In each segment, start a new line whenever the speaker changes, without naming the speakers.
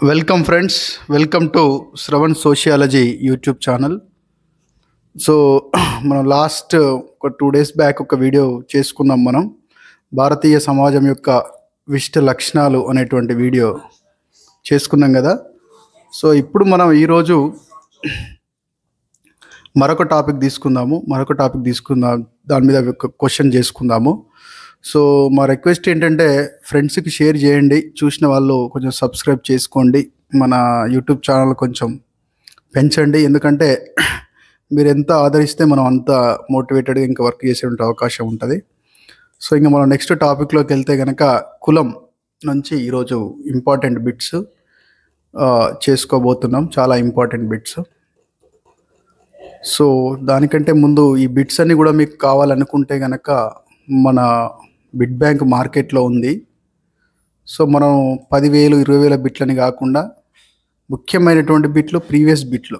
Welcome friends, welcome to Shravan sociology YouTube channel. So మనం last ఒక 2 days back ఒక video చేసుకున్నాం. మనం భారతీయ సమాజం యొక్క విశిష్ట లక్షణాలు అనేటువంటి వీడియో చేసుకున్నాం కదా. సో ఇప్పుడు మనం ఈరోజు మరొక టాపిక్ తీసుకుందాం. దాని మీద ఒక క్వశ్చన్ చేసుకుందాము. సో మా రిక్వెస్ట్ ఏంటంటే ఫ్రెండ్స్కి షేర్ చేయండి, చూసిన వాళ్ళు కొంచెం సబ్స్క్రైబ్ చేసుకోండి, మన యూట్యూబ్ ఛానల్ కొంచెం పెంచండి. ఎందుకంటే మీరు ఎంత ఆదరిస్తే మనం అంత మోటివేటెడ్గా ఇంకా వర్క్ చేసే అవకాశం ఉంటుంది. సో ఇంకా మనం నెక్స్ట్ టాపిక్లోకి వెళ్తే కనుక కులం నుంచి ఈరోజు ఇంపార్టెంట్ బిట్స్ చేసుకోబోతున్నాం, చాలా ఇంపార్టెంట్ బిట్స్. సో దానికంటే ముందు ఈ బిట్స్ అన్నీ కూడా మీకు కావాలనుకుంటే కనుక మన బిట్ బ్యాంక్ మార్కెట్లో ఉంది. సో మనం 10,000 20,000 బిట్లని కాకుండా ముఖ్యమైనటువంటి బిట్లు, ప్రీవియస్ బిట్లు,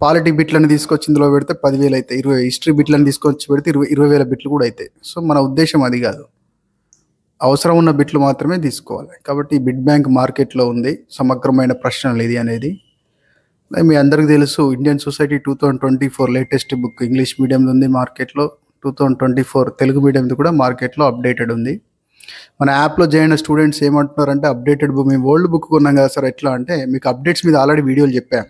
పాలిటీ బిట్లని తీసుకొచ్చి ఇందులో పెడితే 10,000 అవుతాయి, 20 హిస్టరీ బిట్లని తీసుకొచ్చి పెడితే 20,000 బిట్లు కూడా అవుతాయి. సో మన ఉద్దేశం అది కాదు, అవసరం ఉన్న బిట్లు మాత్రమే తీసుకోవాలి. కాబట్టి బిట్ బ్యాంక్ మార్కెట్లో ఉంది సమగ్రమైన ప్రశ్నలు ఇది అనేది. మీ అందరికీ తెలుసు, Indian society 2024 latest book English మీడియంది ఉంది మార్కెట్లో, 2024 తెలుగు మీడియంది కూడా మార్కెట్లో అప్డేటెడ్ ఉంది. మన యాప్లో జాయిన్ అయిన స్టూడెంట్స్ ఏమంటున్నారంటే అప్డేటెడ్ బుక్, మేము ఓల్డ్ బుక్ కొన్నాం కదా సార్ ఎట్లా అంటే, మీకు అప్డేట్స్ మీద ఆల్రెడీ వీడియోలు చెప్పాను.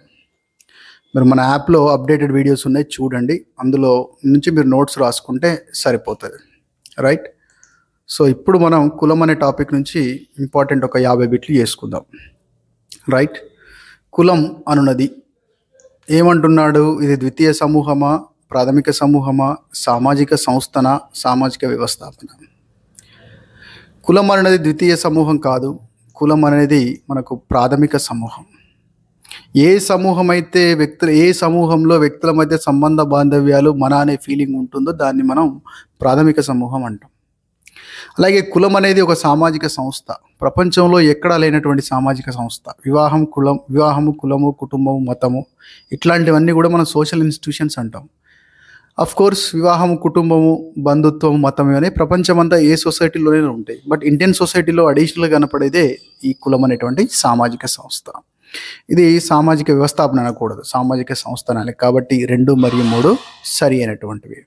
మీరు మన యాప్లో అప్డేటెడ్ వీడియోస్ ఉన్నాయి, చూడండి. అందులో నుంచి మీరు నోట్స్ రాసుకుంటే సరిపోతుంది, రైట్. సో ఇప్పుడు మనం కులం అనే టాపిక్ నుంచి ఇంపార్టెంట్ ఒక 50 బిట్లు చేసుకుందాం, రైట్. కులం అనున్నది ఏమంటున్నాడు? ఇది ద్వితీయ సమూహమా, ప్రాథమిక సమూహమా, సామాజిక సంస్థన, సామాజిక వ్యవస్థాపన? కులం అనేది ద్వితీయ సమూహం కాదు. కులం అనేది మనకు ప్రాథమిక సమూహం. ఏ సమూహం అయితే ఏ సమూహంలో వ్యక్తుల మధ్య సంబంధ బాంధవ్యాలు మన అనే ఫీలింగ్ ఉంటుందో దాన్ని మనం ప్రాథమిక సమూహం అంటాం. అలాగే కులం అనేది ఒక సామాజిక సంస్థ, ప్రపంచంలో ఎక్కడా లేనటువంటి సామాజిక సంస్థ. వివాహము, కులము, కుటుంబము, మతము ఇట్లాంటివన్నీ కూడా మనం సోషల్ ఇన్స్టిట్యూషన్స్ అంటాం. అఫ్ కోర్స్ వివాహము, కుటుంబము, బంధుత్వం, మతం అనే ప్రపంచమంతా ఏ సొసైటీలోనే ఉంటాయి. బట్ ఇండియన్ సొసైటీలో అడిషనల్గా కనపడేదే ఈ కులం అనేటువంటి సామాజిక సంస్థ. ఇది సామాజిక వ్యవస్థాపన అనకూడదు, సామాజిక సంస్థ అనాలి. కాబట్టి 2 మరియు 3 సరి అయినటువంటివి.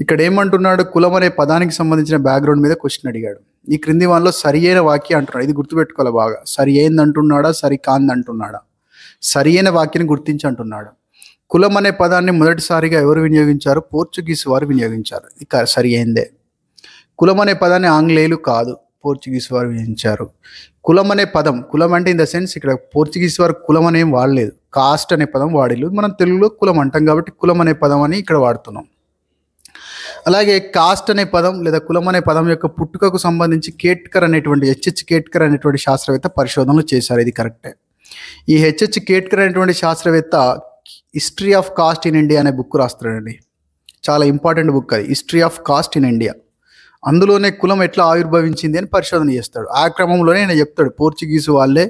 ఇక్కడ ఏమంటున్నాడు? కులం అనే పదానికి సంబంధించిన బ్యాక్గ్రౌండ్ మీద క్వశ్చన్ అడిగాడు. ఈ క్రింది వాళ్ళలో సరి అయిన వాక్యం అంటున్నాడు. ఇది గుర్తుపెట్టుకోవాలి బాగా. సరి అయింది అంటున్నాడా, సరి కాంది అంటున్నాడా? సరి అయిన వాక్యాన్ని గుర్తించి అంటున్నాడు. కులం అనే పదాన్ని మొదటిసారిగా ఎవరు వినియోగించారు? పోర్చుగీస్ వారు వినియోగించారు. ఇక సరి అయిందే. కులం అనే పదాన్ని ఆంగ్లేయులు కాదు, పోర్చుగీస్ వారు వినియోగించారు. కులం అనే పదం, కులం అంటే ఇన్ ద సెన్స్ ఇక్కడ పోర్చుగీస్ వారు కులం అనేం వాడలేదు, కాస్ట్ అనే పదం వాడిల్లు. మనం తెలుగులో కులం అంటాం కాబట్టి కులం అనే పదం అని ఇక్కడ వాడుతున్నాం. అలాగే కాస్ట్ అనే పదం లేదా కులం అనే పదం యొక్క పుట్టుకకు సంబంధించి హెచ్హెచ్ కేట్కర్ అనేటువంటి శాస్త్రవేత్త పరిశోధనలు చేశారు. ఇది కరెక్టే. ఈ హెచ్హెచ్ కేట్కర్ అనేటువంటి శాస్త్రవేత్త history of caste in India అనే బుక్ రాస్తాడండి. చాలా ఇంపార్టెంట్ బుక్ అది, history of caste in India. అందులోనే కులం ఎట్లా ఆవిర్భవించింది అని పరిశోధన చేస్తాడు. ఆ క్రమంలోనే ఆయన చెప్తాడు పోర్చుగీసు వాళ్ళే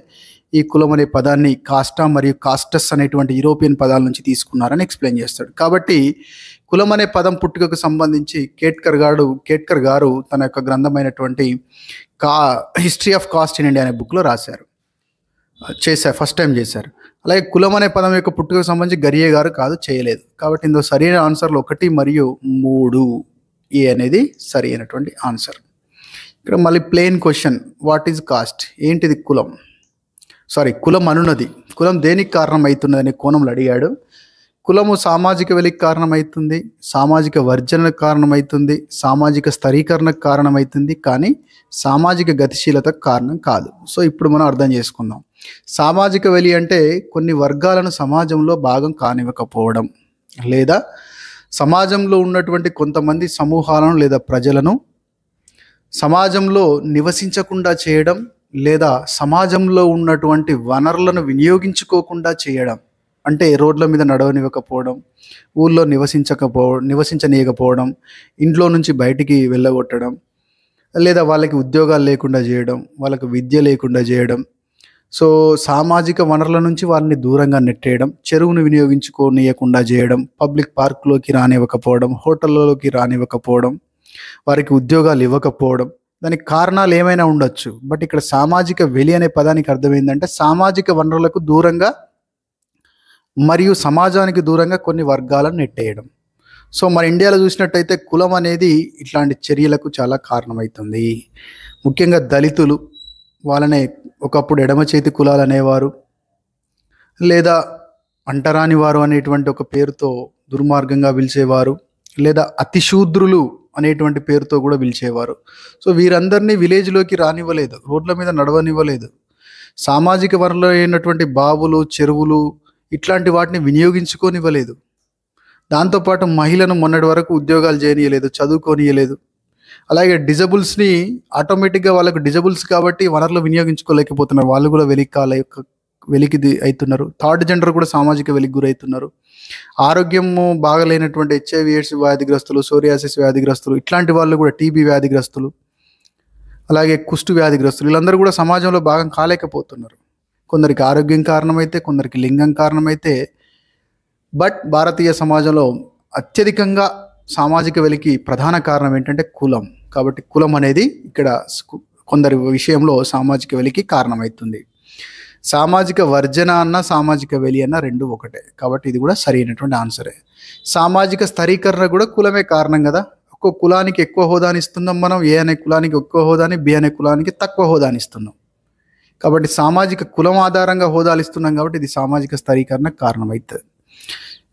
ఈ కులం అనే పదాన్ని కాస్టా మరియు కాస్టస్ అనేటువంటి యూరోపియన్ పదాల నుంచి తీసుకున్నారని ఎక్స్ప్లెయిన్ చేస్తాడు. కాబట్టి కులం అనే పదం పుట్టుకకు సంబంధించి కేట్కర్ గారు తన యొక్క గ్రంథమైనటువంటి history of caste in India అనే బుక్లో ఫస్ట్ టైం చేశారు. అలాగే కులం అనే పదం యొక్క పుట్టుకకు సంబంధించి గరియే గారు చేయలేదు. కాబట్టి ఇందులో సరైన ఆన్సర్లు 1 మరియు 3 ఏ అనేది సరి అయినటువంటి ఆన్సర్. ఇక్కడ మళ్ళీ plain question, what is cost? ఏంటిది కులం? కులం అనున్నది, కులం దేనికి కారణమవుతున్నది అనే కోణంలో అడిగాడు. కులము సామాజిక వెలికి కారణమవుతుంది, సామాజిక వర్జనకు కారణమవుతుంది, సామాజిక స్థరీకరణకు కారణమవుతుంది, కానీ సామాజిక గతిశీలతకు కారణం కాదు. సో ఇప్పుడు మనం అర్థం చేసుకుందాం. సామాజిక వెలి అంటే కొన్ని వర్గాలను సమాజంలో భాగం కానివ్వకపోవడం, లేదా సమాజంలో ఉన్నటువంటి కొంతమంది సమూహాలను లేదా ప్రజలను సమాజంలో నివసించకుండా చేయడం, లేదా సమాజంలో ఉన్నటువంటి వనరులను వినియోగించుకోకుండా చేయడం. అంటే రోడ్ల మీద నడవనివ్వకపోవడం, ఊళ్ళో నివసించనీయకపోవడం, ఇంట్లో నుంచి బయటికి వెళ్ళగొట్టడం, లేదా వాళ్ళకి ఉద్యోగాలు లేకుండా చేయడం, వాళ్ళకి విద్య లేకుండా చేయడం. సో సామాజిక వనరుల నుంచి వారిని దూరంగా నెట్టేయడం, చెరువును వినియోగించుకోనియకుండా చేయడం, పబ్లిక్ పార్కులోకి రానివ్వకపోవడం, హోటళ్ళలోకి రానివ్వకపోవడం, వారికి ఉద్యోగాలు ఇవ్వకపోవడం, దానికి కారణాలు ఏమైనా ఉండొచ్చు. బట్ ఇక్కడ సామాజిక వెలి అనే పదానికి అర్థం ఏంటంటే సామాజిక వనరులకు దూరంగా మరియు సమాజానికి దూరంగా కొన్ని వర్గాలను నెట్టేయడం. సో మన ఇండియాలో చూసినట్టయితే కులం అనేది ఇట్లాంటి చర్యలకు చాలా కారణమవుతుంది. ముఖ్యంగా దళితులు, వాళ్ళనే ఒకప్పుడు ఎడమ చేతి కులాలు అనేవారు, లేదా అంటరాని వారు అనేటువంటి ఒక పేరుతో దుర్మార్గంగా పిలిచేవారు, లేదా అతిశూద్రులు అనేటువంటి పేరుతో కూడా పిలిచేవారు. సో వీరందరినీ విలేజ్లోకి రానివ్వలేదు, రోడ్ల మీద నడవనివ్వలేదు. సామాజిక వనరులు అయినటువంటి బావులు, చెరువులు ఇట్లాంటి వాటిని వినియోగించుకోనివ్వలేదు. దాంతోపాటు మహిళను మొన్నటి వరకు ఉద్యోగాలు చేయనీయలేదు, చదువుకోనియలేదు. అలాగే డిజబుల్స్ని ఆటోమేటిక్గా వాళ్ళకు డిజబుల్స్ కాబట్టి వనరులు వినియోగించుకోలేకపోతున్నారు, వాళ్ళు కూడా వెలికి అవుతున్నారు. థర్డ్ జెండర్ కూడా సామాజిక వెలికి గురవుతున్నారు. ఆరోగ్యము బాగలేనటువంటి HIV AIDS వ్యాధిగ్రస్తులు, సోరియాసిస్ వ్యాధిగ్రస్తులు, ఇట్లాంటి వాళ్ళు కూడా TB వ్యాధిగ్రస్తులు, అలాగే కుష్టు వ్యాధిగ్రస్తులు, వీళ్ళందరూ కూడా సమాజంలో భాగం కాలేకపోతున్నారు. కొందరికి ఆరోగ్యం కారణమైతే, కొందరికి లింగం కారణమైతే. బట్ భారతీయ సమాజంలో అత్యధికంగా సామాజిక వెలికి ప్రధాన కారణం ఏంటంటే కులం. కాబట్టి కులం అనేది ఇక్కడ కొందరి విషయంలో సామాజిక వెలికి కారణమవుతుంది. సామాజిక వర్జన అన్న సామాజిక వెలి అన్న రెండు ఒకటే, కాబట్టి ఇది కూడా సరైనటువంటి ఆన్సరే. సామాజిక స్థరీకరణ కూడా కులమే కారణం కదా. ఒక్కో కులానికి ఎక్కువ హోదాని ఇస్తున్నాం మనం, A అనే కులానికి ఎక్కువ హోదాని, B అనే కులానికి తక్కువ హోదాని ఇస్తున్నాం. కాబట్టి సామాజిక కులం ఆధారంగా హోదాలు ఇస్తున్నాం కాబట్టి ఇది సామాజిక స్థరీకరణ కారణమవుతుంది.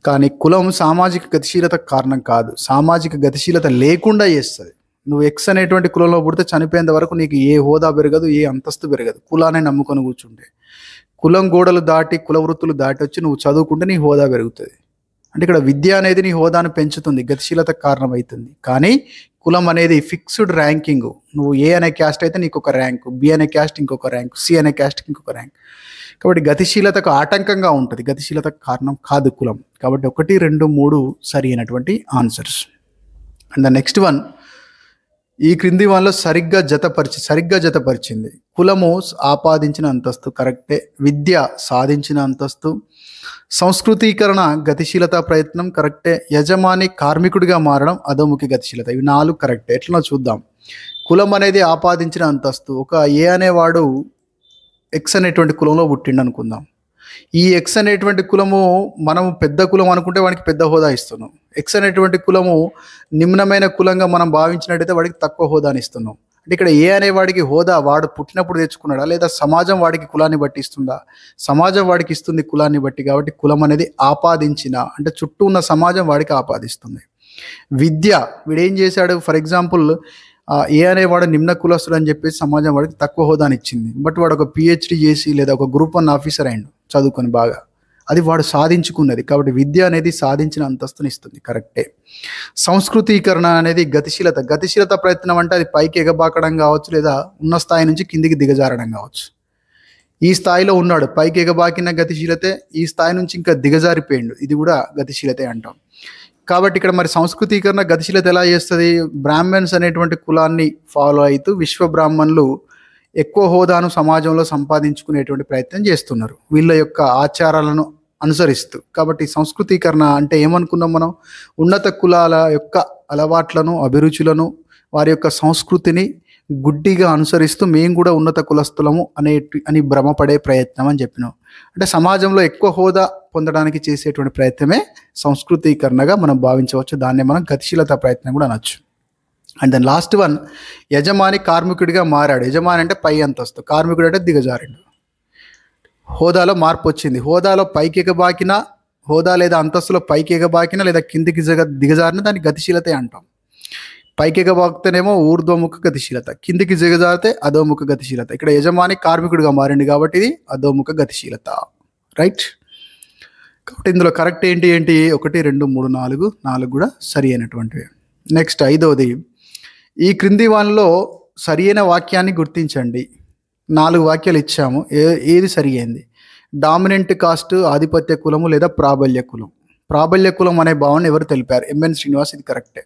కానీ కులం సామాజిక గతిశీలత కారణం కాదు, సామాజిక గతిశీలత లేకుండా చేస్తుంది. నువ్వు X అనేటువంటి కులంలో పుడితే చనిపోయేంత వరకు నీకు ఏ హోదా పెరగదు, ఏ అంతస్తు పెరగదు. కులాన్ని నమ్ముకొని కూర్చుంటే, కులం గోడలు దాటి, కుల వృత్తులు దాటి వచ్చి నువ్వు చదువుకుంటే నీ హోదా పెరుగుతుంది. అంటే ఇక్కడ విద్య అనేది నీ హోదాను పెంచుతుంది, గతిశీలత కారణమవుతుంది. కానీ కులం అనేది ఫిక్స్డ్ ర్యాంకింగ్. నువ్వు A అనే క్యాస్ట్ అయితే నీకు ఒక ర్యాంకు, B అనే క్యాస్ట్ ఇంకొక ర్యాంకు, C అనే క్యాస్ట్కి ఇంకొక ర్యాంక్. కాబట్టి గతిశీలతకు ఆటంకంగా ఉంటుంది, గతిశీలతకు కారణం కాదు కులం. కాబట్టి 1, 2, 3 సరి అయినటువంటి answers. And the next one, ఈ క్రింది వాళ్ళలో సరిగ్గా జతపరిచింది. కులము ఆపాదించిన అంతస్తు కరెక్టే, విద్య సాధించిన అంతస్తు, సంస్కృతీకరణ గతిశీలత ప్రయత్నం కరెక్టే, యజమాని కార్మికుడిగా మారడం అధోముఖి గతిశీలత, ఇవి 4 కరెక్టే. ఎట్లా చూద్దాం. కులం అనేది ఆపాదించిన అంతస్తు. ఒక A అనేవాడు X అనేటువంటి కులంలో పుట్టిండు అనుకుందాం. ఈ X అనేటువంటి కులము మనము పెద్ద కులం అనుకుంటే వాడికి పెద్ద హోదా ఇస్తున్నాం. X అనేటువంటి కులము నిమ్నమైన కులంగా మనం భావించినట్టయితే వాడికి తక్కువ హోదాని ఇస్తున్నాం. అంటే ఇక్కడ A అనేవాడికి హోదా వాడు పుట్టినప్పుడు తెచ్చుకున్నాడా, లేదా సమాజం వాడికి కులాన్ని బట్టి ఇస్తుందా? సమాజం వాడికి ఇస్తుంది కులాన్ని బట్టి. కాబట్టి కులం అనేది ఆపాదించిన, అంటే చుట్టూ ఉన్న సమాజం వాడికి ఆపాదిస్తుంది. విద్య, వీడేం చేశాడు, ఫర్ ఎగ్జాంపుల్ A అనేవాడు నిమ్న కులస్తుడు అని చెప్పేసి సమాజం వాడికి తక్కువ హోదాని ఇచ్చింది. బట్ వాడు ఒక PhD చేసి లేదా ఒక గ్రూప్ 1 ఆఫీసర్ అయిండు చదువుకొని బాగా, అది వాడు సాధించుకున్నది. కాబట్టి విద్య అనేది సాధించిన అంతస్తుని ఇస్తుంది, కరెక్టే. సంస్కృతీకరణ అనేది గతిశీలత ప్రయత్నం అంటే అది పైకి ఎగబాకడం కావచ్చు, లేదా ఉన్న స్థాయి నుంచి కిందికి దిగజారడం కావచ్చు. ఈ స్థాయిలో ఉన్నాడు, పైకి ఎగబాకిన గతిశీలతే, ఈ స్థాయి నుంచి ఇంకా దిగజారిపోయిండు, ఇది కూడా గతిశీలతే అంటాం. కాబట్టి ఇక్కడ మరి సంస్కృతీకరణ గతిశీలత ఎలా చేస్తుంది? బ్రాహ్మణ్స్ అనేటువంటి కులాన్ని ఫాలో అవుతూ విశ్వ బ్రాహ్మణులు ఎక్కువ హోదాను సమాజంలో సంపాదించుకునేటువంటి ప్రయత్నం చేస్తున్నారు, వీళ్ళ యొక్క ఆచారాలను అనుసరిస్తూ. కాబట్టి సంస్కృతీకరణ అంటే ఏమనుకున్నాం మనం? ఉన్నత కులాల యొక్క అలవాట్లను, అభిరుచులను, వారి యొక్క సంస్కృతిని గుడ్డిగా అనుసరిస్తూ మేము కూడా ఉన్నత కులస్తులము అని భ్రమపడే ప్రయత్నం అని చెప్పినాం. అంటే సమాజంలో ఎక్కువ హోదా పొందడానికి చేసేటువంటి ప్రయత్నమే సంస్కృతీకరణగా మనం భావించవచ్చు. దాన్నే మనం గతిశీలత ప్రయత్నం కూడా అనొచ్చు. అండ్ దెన్ లాస్ట్ వన్, యజమాని కార్మికుడిగా మారాడు. యజమాని అంటే పై అంతస్తు, కార్మికుడు అంటే దిగజారిండు. హోదాలో మార్పు వచ్చింది. హోదాలో పైకి ఎగబాకిన, హోదా లేదా అంతస్తులో పైకి ఎగబాకిన లేదా కిందికి దిగజారిన దాన్ని గతిశీలతే అంటాం. పైకి ఎగబాకితేనేమో ఊర్ధ్వముఖ గతిశీలత, కిందికి దిగజారితే అధోముఖ గతిశీలత. ఇక్కడ యజమాని కార్మికుడిగా మారింది కాబట్టి ఇది అధోముఖ గతిశీలత, రైట్. కాబట్టి ఇందులో కరెక్ట్ ఏంటి 1, 2, 3, 4 కూడా సరి అయినటువంటివి. నెక్స్ట్ 5వది, ఈ క్రింది వాళ్ళలో సరి అయిన వాక్యాన్ని గుర్తించండి. 4 వాక్యాలు ఇచ్చాము, ఏది సరి అయింది? డామినెంట్ కాస్ట్, ఆధిపత్య కులము లేదా ప్రాబల్య కులం. ప్రాబల్య కులం అనే భావన ఎవరు తెలిపారు? MN శ్రీనివాస్, ఇది కరెక్టే.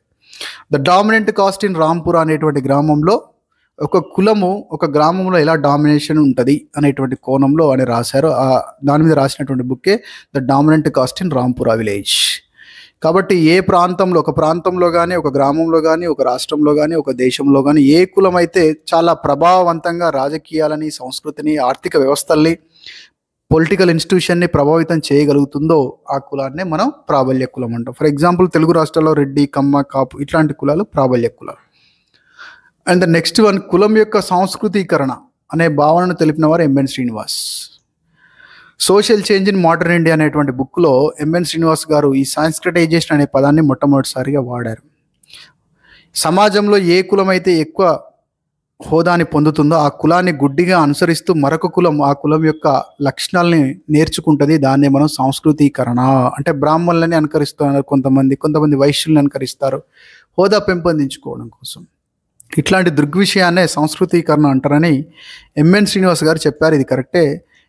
The dominant caste in Rampura అనేటువంటి గ్రామంలో ఒక కులము ఒక గ్రామంలో ఎలా డామినేషన్ ఉంటుంది అనేటువంటి కోణంలో అని రాశారు. దాని మీద రాసినటువంటి బుక్కే the dominant caste in Rampura village. కాబట్టి ఒక ప్రాంతంలో కానీ, ఒక గ్రామంలో కానీ, ఒక రాష్ట్రంలో కానీ, ఒక దేశంలో కానీ ఏ కులం అయితే చాలా ప్రభావవంతంగా రాజకీయాలని, సంస్కృతిని, ఆర్థిక వ్యవస్థల్ని, పొలిటికల్ ఇన్స్టిట్యూషన్ని ప్రభావితం చేయగలుగుతుందో ఆ కులాన్నే మనం ప్రాబల్య కులం అంటాం. ఫర్ ఎగ్జాంపుల్ తెలుగు రాష్ట్రాల్లో రెడ్డి, కమ్మ, కాపు ఇట్లాంటి కులాలు ప్రాబల్య కులాలు. అండ్ ద నెక్స్ట్ వన్, కులం యొక్క సాంస్కృతీకరణ అనే భావనను తెలిపిన వారు MN Srinivas. Social change in modern India అనేటువంటి బుక్లో ఎంఎన్ శ్రీనివాస్ గారు ఈ సాంస్క్రిటైజేషన్ అనే పదాన్ని మొట్టమొదటిసారిగా వాడారు. సమాజంలో ఏ కులం అయితే ఎక్కువ హోదాని పొందుతుందో ఆ కులాన్ని గుడ్డిగా అనుసరిస్తూ మరొక కులం ఆ కులం యొక్క లక్షణాలని నేర్చుకుంటుంది. దాన్నే మనం సాంస్కృతీకరణ అంటే బ్రాహ్మణులని అనుకరిస్తున్నారు కొంతమంది వైశ్యుల్ని అనుకరిస్తారు హోదా పెంపొందించుకోవడం కోసం. ఇట్లాంటి దృగ్విషయాన్నే సంస్కృతీకరణ అంటారని ఎంఎన్ శ్రీనివాస్ గారు చెప్పారు. ఇది కరెక్టే.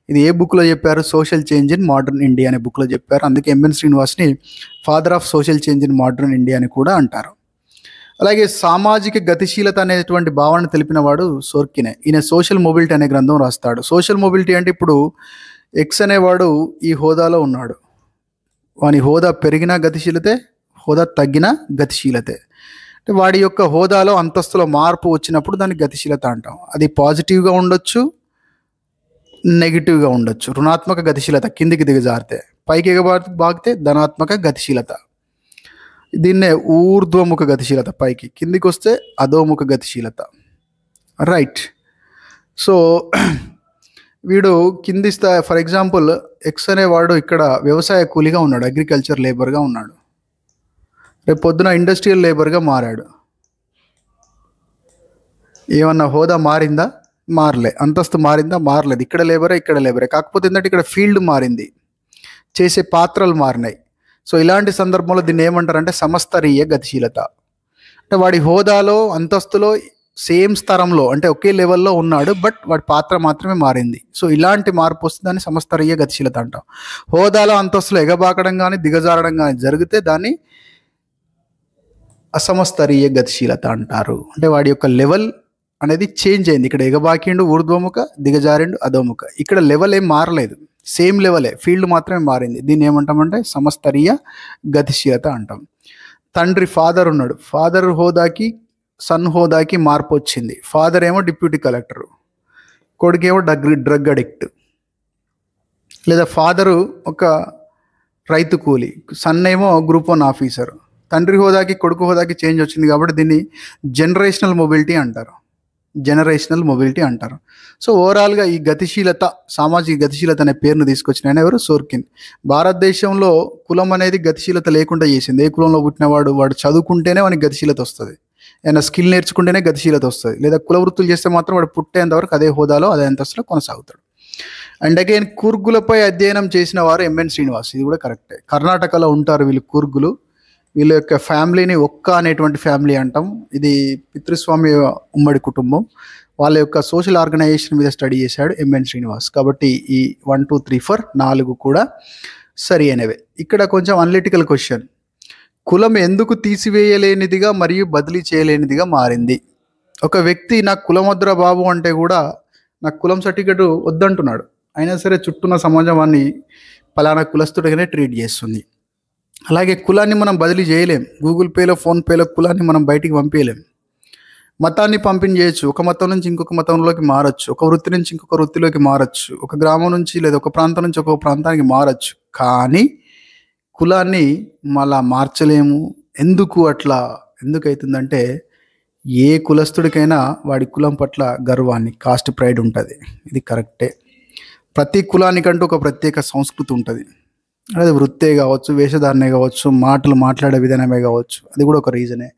ఇది ఏ బుక్లో చెప్పారు? Social change in modern India అనే బుక్లో చెప్పారు. అందుకే ఎంఎన్ శ్రీనివాస్ని father of social change in modern India అని కూడా అంటారు. అలాగే సామాజిక గతిశీలత అనేటువంటి భావన తెలిపిన వాడు సోర్కినే. ఈయన సోషల్ మొబిలిటీ అనే గ్రంథం రాస్తాడు. సోషల్ మొబిలిటీ అంటే ఇప్పుడు ఎక్స్ అనేవాడు ఈ హోదాలో ఉన్నాడు, వాని హోదా పెరిగినా గతిశీలతే, హోదా తగ్గినా గతిశీలతే. అంటే వాడి యొక్క హోదాలో అంతస్తులో మార్పు వచ్చినప్పుడు దాన్ని గతిశీలత అంటాం. అది పాజిటివ్గా ఉండొచ్చు, నెగిటివ్గా ఉండొచ్చు. రుణాత్మక గతిశీలత కిందికి దిగజారితే, పైకి బాగితే ధనాత్మక గతిశీలత. దీన్నే ఊర్ధ్వముఖ గతిశీలత, పైకి. కిందికి వస్తే అధోముఖ గతిశీలత. రైట్. సో వీడు కింది స్థాయి, ఫర్ ఎగ్జాంపుల్ ఎక్స్ అనేవాడు ఇక్కడ వ్యవసాయ కూలీగా ఉన్నాడు, అగ్రికల్చర్ లేబర్గా ఉన్నాడు. రేపు పొద్దున ఇండస్ట్రియల్ లేబర్గా మారాడు. ఏమన్నా హోదా మారిందా? మారలే. అంతస్తు మారిందా? మారలేదు. ఇక్కడ లేబరే. కాకపోతే ఏంటంటే ఇక్కడ ఫీల్డ్ మారింది, చేసే పాత్రలు మారినాయి. సో ఇలాంటి సందర్భంలో దీన్ని ఏమంటారంటే సమస్తరీయ గతిశీలత. అంటే వాడి హోదాలో అంతస్తులో సేమ్ స్థరంలో అంటే ఒకే లెవెల్లో ఉన్నాడు, బట్ వాడి పాత్ర మాత్రమే మారింది. సో ఇలాంటి మార్పు వస్తే దాన్ని సమస్తరీయ గతిశీలత అంటాం. హోదాలో అంతస్తులో ఎగబాకడం కానీ దిగజారడం కానీ జరిగితే దాన్ని అసమస్తరీయ గతిశీలత అంటారు. అంటే వాడి యొక్క లెవెల్ అనేది చేంజ్ అయింది. ఇక్కడ ఎగబాకిండు ఊర్ధ్వముఖ, దిగజారిండు అధోముఖ. ఇక్కడ లెవెల్ ఏం మారలేదు, సేమ్ లెవెలే, ఫీల్డ్ మాత్రమే మారింది. దీన్ని ఏమంటామంటే సమస్తరీయ గతిశీలత అంటాం. తండ్రి ఫాదర్ ఉన్నాడు, ఫాదర్ హోదాకి సన్ హోదాకి మార్పు వచ్చింది. ఫాదర్ ఏమో డిప్యూటీ కలెక్టరు, కొడుకేమో డ్రగ్ అడిక్ట్. లేదా ఫాదరు ఒక రైతు కూలి, సన్ ఏమో గ్రూప్ 1 ఆఫీసర్. తండ్రి హోదాకి కొడుకు హోదాకి చేంజ్ వచ్చింది కాబట్టి దీన్ని జనరేషనల్ మొబిలిటీ అంటారు. సో ఓవరాల్గా ఈ గతిశీలత, సామాజిక గతిశీలత అనే పేరును తీసుకొచ్చిన ఆయన ఎవరు? సోర్కిన్. భారతదేశంలో కులం అనేది గతిశీలత లేకుండా చేసింది. ఏ కులంలో పుట్టినవాడు వాడు చదువుకుంటేనే వానికి గతిశీలత వస్తుంది, ఏమైనా స్కిల్ నేర్చుకుంటేనే గతిశీలత వస్తుంది. లేదా కుల వృత్తులు చేస్తే మాత్రం వాడు పుట్టేంత వరకు అదే హోదాలో అదే అంతస్తులో కొనసాగుతాడు. అండ్ అగైన్ కూర్గులపై అధ్యయనం చేసిన వారు ఎంఎన్ శ్రీనివాస్. ఇది కూడా కరెక్టే. కర్ణాటకలో ఉంటారు వీళ్ళు కూర్గులు. వీళ్ళ యొక్క ఫ్యామిలీని ఒక్క అనేటువంటి ఫ్యామిలీ అంటాం. ఇది పితృస్వామ్య ఉమ్మడి కుటుంబం. వాళ్ళ యొక్క సోషల్ ఆర్గనైజేషన్ మీద స్టడీ చేశాడు ఎంఎన్ శ్రీనివాస్. కాబట్టి ఈ 1, 2, 3, 4 4 కూడా సరి అయినవే. ఇక్కడ కొంచెం అనలిటికల్ క్వశ్చన్. కులం ఎందుకు తీసివేయలేనిదిగా మరియు బదిలీ చేయలేనిదిగా మారింది? ఒక వ్యక్తి నాకు కులం వద్దురా బాబు అంటే కూడా నాకు కులం సర్టిఫికెట్ వద్దంటున్నాడు. అయినా సరే చుట్టూన్న సమాజం వాడిని పలానా కులస్తుడిగానే ట్రీట్ చేస్తుంది. అలాగే కులాన్ని మనం బదిలీ చేయలేం. గూగుల్ పేలో, ఫోన్పేలో కులాన్ని మనం బయటికి పంపించలేం. మతాన్ని చేయొచ్చు. ఒక మతం నుంచి ఇంకొక మతంలోకి మారచ్చు, ఒక వృత్తి నుంచి ఇంకొక వృత్తిలోకి మారచ్చు, ఒక గ్రామం నుంచి లేదా ఒక ప్రాంతం నుంచి ఒక ప్రాంతానికి మారచ్చు. కానీ కులాన్ని మళ్ళా మార్చలేము. ఎందుకవుతుందంటే ఏ కులస్తుడికైనా వాడి కులం పట్ల గర్వాన్ని, కాస్ట్ ప్రైడ్ ఉంటుంది. ఇది కరెక్టే. ప్రతి కులానికంటూ ఒక ప్రత్యేక సంస్కృతి ఉంటుంది. అది వృత్తే కావచ్చు, వేషధారణే కావచ్చు, మాటలు మాట్లాడే విధానమే కావచ్చు, అది కూడా ఒక రీజనే.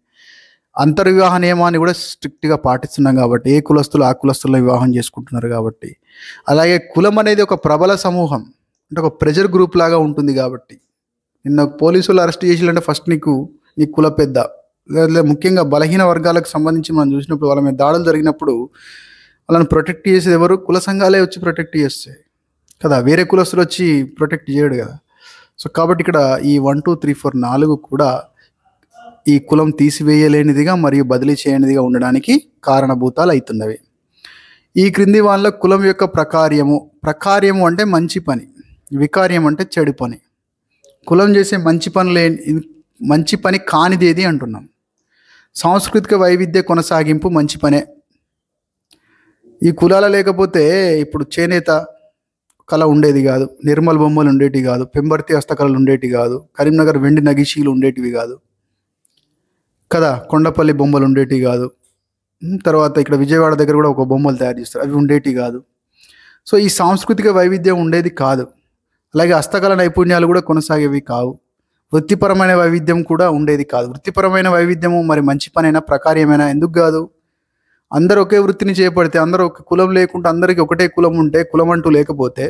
అంతర్వివాహ నియమాన్ని కూడా స్ట్రిక్ట్గా పాటిస్తున్నాం కాబట్టి ఏ కులస్తులు ఆ కులస్తుల్లో వివాహం చేసుకుంటున్నారు కాబట్టి. అలాగే కులం అనేది ఒక ప్రబల సమూహం, అంటే ఒక ప్రెజర్ గ్రూప్ లాగా ఉంటుంది కాబట్టి. నిన్న పోలీసులు అరెస్ట్ చేయాలంటే ఫస్ట్ నీ కుల పెద్ద, లేదా ముఖ్యంగా బలహీన వర్గాలకు సంబంధించి మనం చూసినప్పుడు వాళ్ళ మీద దాడులు జరిగినప్పుడు వాళ్ళని ప్రొటెక్ట్ చేసేది ఎవరు? కుల సంఘాలే వచ్చి ప్రొటెక్ట్ చేస్తాయి కదా, వేరే కులస్తులు వచ్చి ప్రొటెక్ట్ చేయడు కదా. సో కాబట్టి ఇక్కడ ఈ 1, 2, 3, 4 4 కూడా ఈ కులం తీసివేయలేనిదిగా మరియు బదిలీ చేయనిదిగా ఉండడానికి కారణభూతాలు అవుతున్నవి. ఈ క్రింది వాళ్ళ కులం యొక్క ప్రకార్యము అంటే మంచి పని, వికార్యం అంటే చెడు పని. కులం చేసే మంచి పనులు మంచి పని కానిదేది అంటున్నాం. సాంస్కృతిక వైవిధ్య కొనసాగింపు మంచి పనే. ఈ కులాల లేకపోతే ఇప్పుడు చేనేత కళ ఉండేది కాదు, నిర్మల్ బొమ్మలు ఉండేటివి కాదు, పెంబర్తి హస్తకళలు ఉండేటివి కాదు, కరీంనగర్ వెండి నగిషీలు ఉండేటివి కాదు కదా, కొండపల్లి బొమ్మలు ఉండేటివి కాదు. తర్వాత ఇక్కడ విజయవాడ దగ్గర కూడా ఒక బొమ్మలు తయారు చేస్తారు, అవి ఉండేటివి కాదు. సో ఈ సాంస్కృతిక వైవిధ్యం ఉండేది కాదు. అలాగే హస్తకళ నైపుణ్యాలు కూడా కొనసాగేవి కావు. వృత్తిపరమైన వైవిధ్యం కూడా ఉండేది కాదు. వృత్తిపరమైన వైవిధ్యము మరి మంచి పనైనా ప్రకార్యమైనా ఎందుకు కాదు? అందరూ ఒకే వృత్తిని చేపడితే, అందరూ ఒక కులం లేకుండా అందరికీ ఒకటే కులం ఉంటే, కులం అంటూ లేకపోతే,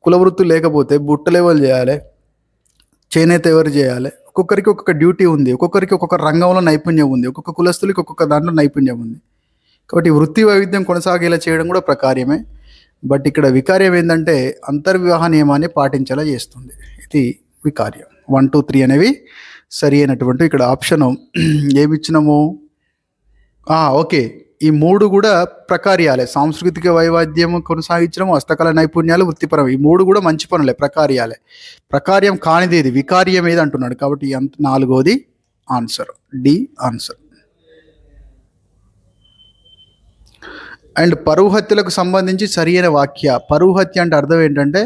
కుల వృత్తులు లేకపోతే బుట్టలు ఎవరు చేయాలి, చేనేత ఎవరు చేయాలి? ఒక్కొక్కరికి ఒక్కొక్క డ్యూటీ ఉంది, ఒక్కొక్కరికి ఒక్కొక్క రంగంలో నైపుణ్యం ఉంది, ఒక్కొక్క కులస్తులకి ఒక్కొక్క దాంట్లో నైపుణ్యం ఉంది. కాబట్టి వృత్తి వైవిధ్యం కొనసాగేలా చేయడం కూడా ప్రకార్యమే. బట్ ఇక్కడ వికార్యం ఏంటంటే అంతర్వివాహ నియమాన్ని పాటించేలా చేస్తుంది. ఇది వికార్యం. 1, 2, 3 అనేవి సరి అయినటువంటి ఇక్కడ ఆప్షన్ ఏమి ఇచ్చినాము? ఓకే, ఈ 3 కూడా ప్రకార్యాలే. సాంస్కృతిక వైవిధ్యం కొనసాగించడం, హస్తకళ నైపుణ్యాలు, వృత్తిపరం, ఈ 3 కూడా మంచి పనులే, ప్రకార్యాలే. ప్రకార్యం కానిది ఏది, వికార్యం ఏది అంటున్నాడు. కాబట్టి 4వది ఆన్సర్, డి ఆన్సర్. అండ్ పరువు హత్యలకు సంబంధించి సరియైన వాక్య. పరువు హత్య అంటే అర్థం ఏంటంటే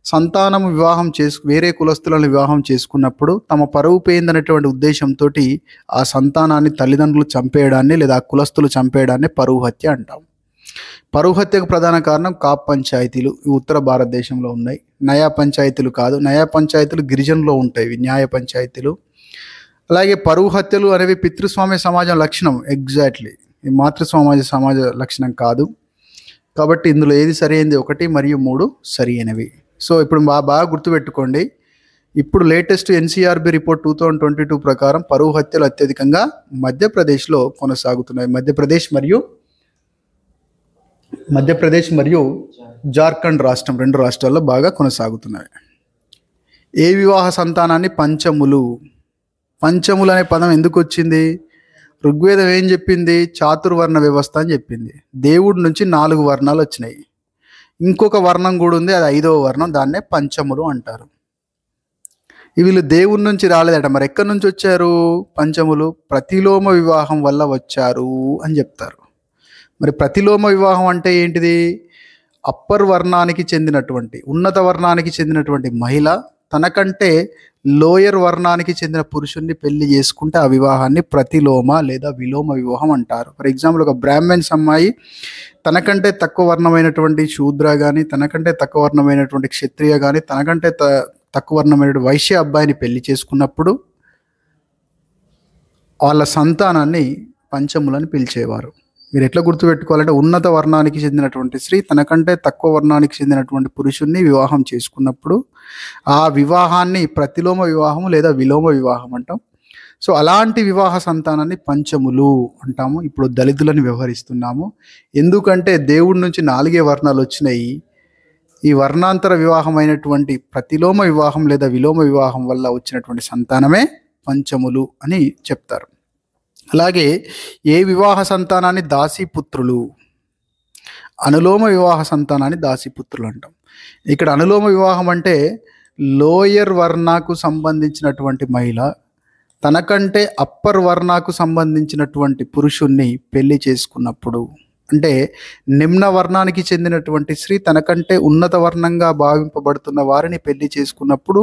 సంతానం వివాహం వేరే కులస్తులను వివాహం చేసుకున్నప్పుడు తమ పరువు పోయిందనేటువంటి ఉద్దేశంతో ఆ సంతానాన్ని తల్లిదండ్రులు చంపేయడాన్ని లేదా కులస్తులు చంపేయడాన్ని పరువు హత్య అంటాం. పరువు హత్యకు ప్రధాన కారణం కాప్ పంచాయతీలు, ఇవి ఉత్తర భారతదేశంలో ఉన్నాయి. నయా పంచాయతీలు కాదు, నయా పంచాయతీలు గిరిజనులో ఉంటాయి, ఇవి న్యాయ పంచాయతీలు. అలాగే పరువు హత్యలు అనేవి పితృస్వామ్య సమాజం లక్షణం. ఎగ్జాక్ట్లీ, ఈ మాతృస్వామ్య సమాజ లక్షణం కాదు. కాబట్టి ఇందులో ఏది సరైనది? 1 మరియు 3 సరి అయినవి. సో ఇప్పుడు బాగా గుర్తుపెట్టుకోండి. ఇప్పుడు లేటెస్ట్ ఎన్సీఆర్బి రిపోర్ట్ 2022 ప్రకారం పరువు హత్యలు అత్యధికంగా మధ్యప్రదేశ్లో కొనసాగుతున్నాయి. మధ్యప్రదేశ్ మరియు జార్ఖండ్ రాష్ట్రం, 2 రాష్ట్రాల్లో బాగా కొనసాగుతున్నాయి. ఏ వివాహ సంతానాన్ని పంచములు అనే పదం ఎందుకు వచ్చింది? ఋగ్వేదం ఏం చెప్పింది? చాతుర్వర్ణ వ్యవస్థ అని చెప్పింది. దేవుడి నుంచి 4 వర్ణాలు వచ్చినాయి, ఇంకొక వర్ణం కూడా ఉంది, అది 5వ వర్ణం, దాన్నే పంచములు అంటారు. వీళ్ళు దేవుడి నుంచి రాలేదట. మరి ఎక్కడి నుంచి వచ్చారు పంచములు? ప్రతిలోమ వివాహం వల్ల వచ్చారు అని చెప్తారు. మరి ప్రతిలోమ వివాహం అంటే ఏంటిది? అప్పర్ వర్ణానికి చెందినటువంటి, ఉన్నత వర్ణానికి చెందినటువంటి మహిళ తనకంటే లోయర్ వర్ణానికి చెందిన పురుషుణ్ణి పెళ్లి చేసుకుంటే ఆ వివాహాన్ని ప్రతిలోమ లేదా విలోమ వివాహం అంటారు. ఫర్ ఎగ్జాంపుల్, ఒక బ్రాహ్మణ్స్ అమ్మాయి తనకంటే తక్కువ వర్ణమైనటువంటి శూద్ర కానీ, తనకంటే తక్కువ వర్ణమైనటువంటి క్షత్రియ కానీ, తనకంటే తక్కువ వర్ణమైనటువంటి వైశ్య అబ్బాయిని పెళ్లి చేసుకున్నప్పుడు వాళ్ళ సంతానాన్ని పంచములని పిలిచేవారు. మీరు ఎట్లా గుర్తుపెట్టుకోవాలంటే, ఉన్నత వర్ణానికి చెందినటువంటి స్త్రీ తనకంటే తక్కువ వర్ణానికి చెందినటువంటి పురుషుణ్ణి వివాహం చేసుకున్నప్పుడు ఆ వివాహాన్ని ప్రతిలోమ వివాహం లేదా విలోమ వివాహం అంటాం. సో అలాంటి వివాహ సంతానాన్ని పంచములు అంటాము. ఇప్పుడు దళితులను వ్యవహరిస్తున్నాము. ఎందుకంటే దేవుడి నుంచి 4 వర్ణాలు వచ్చినాయి. ఈ వర్ణాంతర వివాహమైనటువంటి ప్రతిలోమ వివాహం లేదా విలోమ వివాహం వల్ల వచ్చినటువంటి సంతానమే పంచములు అని చెప్తారు. అలాగే ఏ వివాహ సంతానాన్ని దాసీపుత్రులు, అనులోమ వివాహ సంతానాన్ని దాసీపుత్రులు అంటాం. ఇక్కడ అనులోమ వివాహం అంటే లోయర్ వర్ణాకు సంబంధించినటువంటి మహిళ తనకంటే అప్పర్ వర్ణాకు సంబంధించినటువంటి పురుషుణ్ణి పెళ్లి చేసుకున్నప్పుడు, అంటే నిమ్న వర్ణానికి చెందినటువంటి స్త్రీ తనకంటే ఉన్నత వర్ణంగా భావింపబడుతున్న వారిని పెళ్లి చేసుకున్నప్పుడు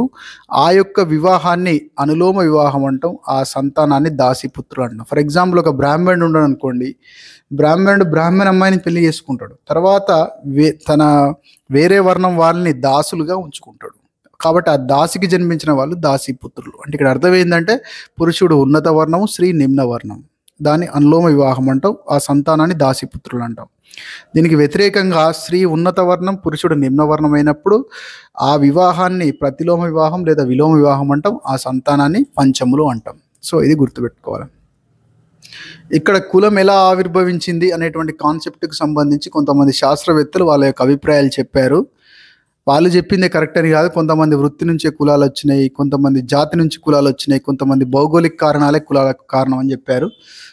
ఆ యొక్క వివాహాన్ని అనులోమ వివాహం అంటాం. ఆ సంతానాన్ని దాసీపుత్రులు అంటాం. ఫర్ ఎగ్జాంపుల్, ఒక బ్రాహ్మణుడు ఉన్నాడు అనుకోండి, బ్రాహ్మణ అమ్మాయిని పెళ్లి చేసుకుంటాడు, తర్వాత తన వేరే వర్ణం వాళ్ళని దాసులుగా ఉంచుకుంటాడు. కాబట్టి ఆ దాసికి జన్మించిన వాళ్ళు దాసీపుత్రులు. అంటే ఇక్కడ అర్థం ఏంటంటే పురుషుడు ఉన్నత వర్ణము, స్త్రీ నిమ్న వర్ణం, దాన్ని అనులోమ వివాహం అంటాం. ఆ సంతానాన్ని దాసీపుత్రులు అంటాం. దీనికి వ్యతిరేకంగా స్త్రీ ఉన్నత వర్ణం, పురుషుడు నిమ్న వర్ణం అయినప్పుడు ఆ వివాహాన్ని ప్రతిలోమ వివాహం లేదా విలోమ వివాహం అంటాం. ఆ సంతానాన్ని పంచములు అంటాం. సో ఇది గుర్తుపెట్టుకోవాలి. ఇక్కడ కులం ఎలా ఆవిర్భవించింది అనేటువంటి కాన్సెప్ట్కి సంబంధించి కొంతమంది శాస్త్రవేత్తలు వాళ్ళ యొక్క అభిప్రాయాలు చెప్పారు. వాళ్ళు చెప్పిందే కరెక్ట్ అని కాదు. కొంతమంది వృత్తి నుంచే కులాలు వచ్చినాయి, కొంతమంది జాతి నుంచి కులాలు వచ్చినాయి, కొంతమంది భౌగోళిక కారణాలే కులాలకు కారణం అని చెప్పారు.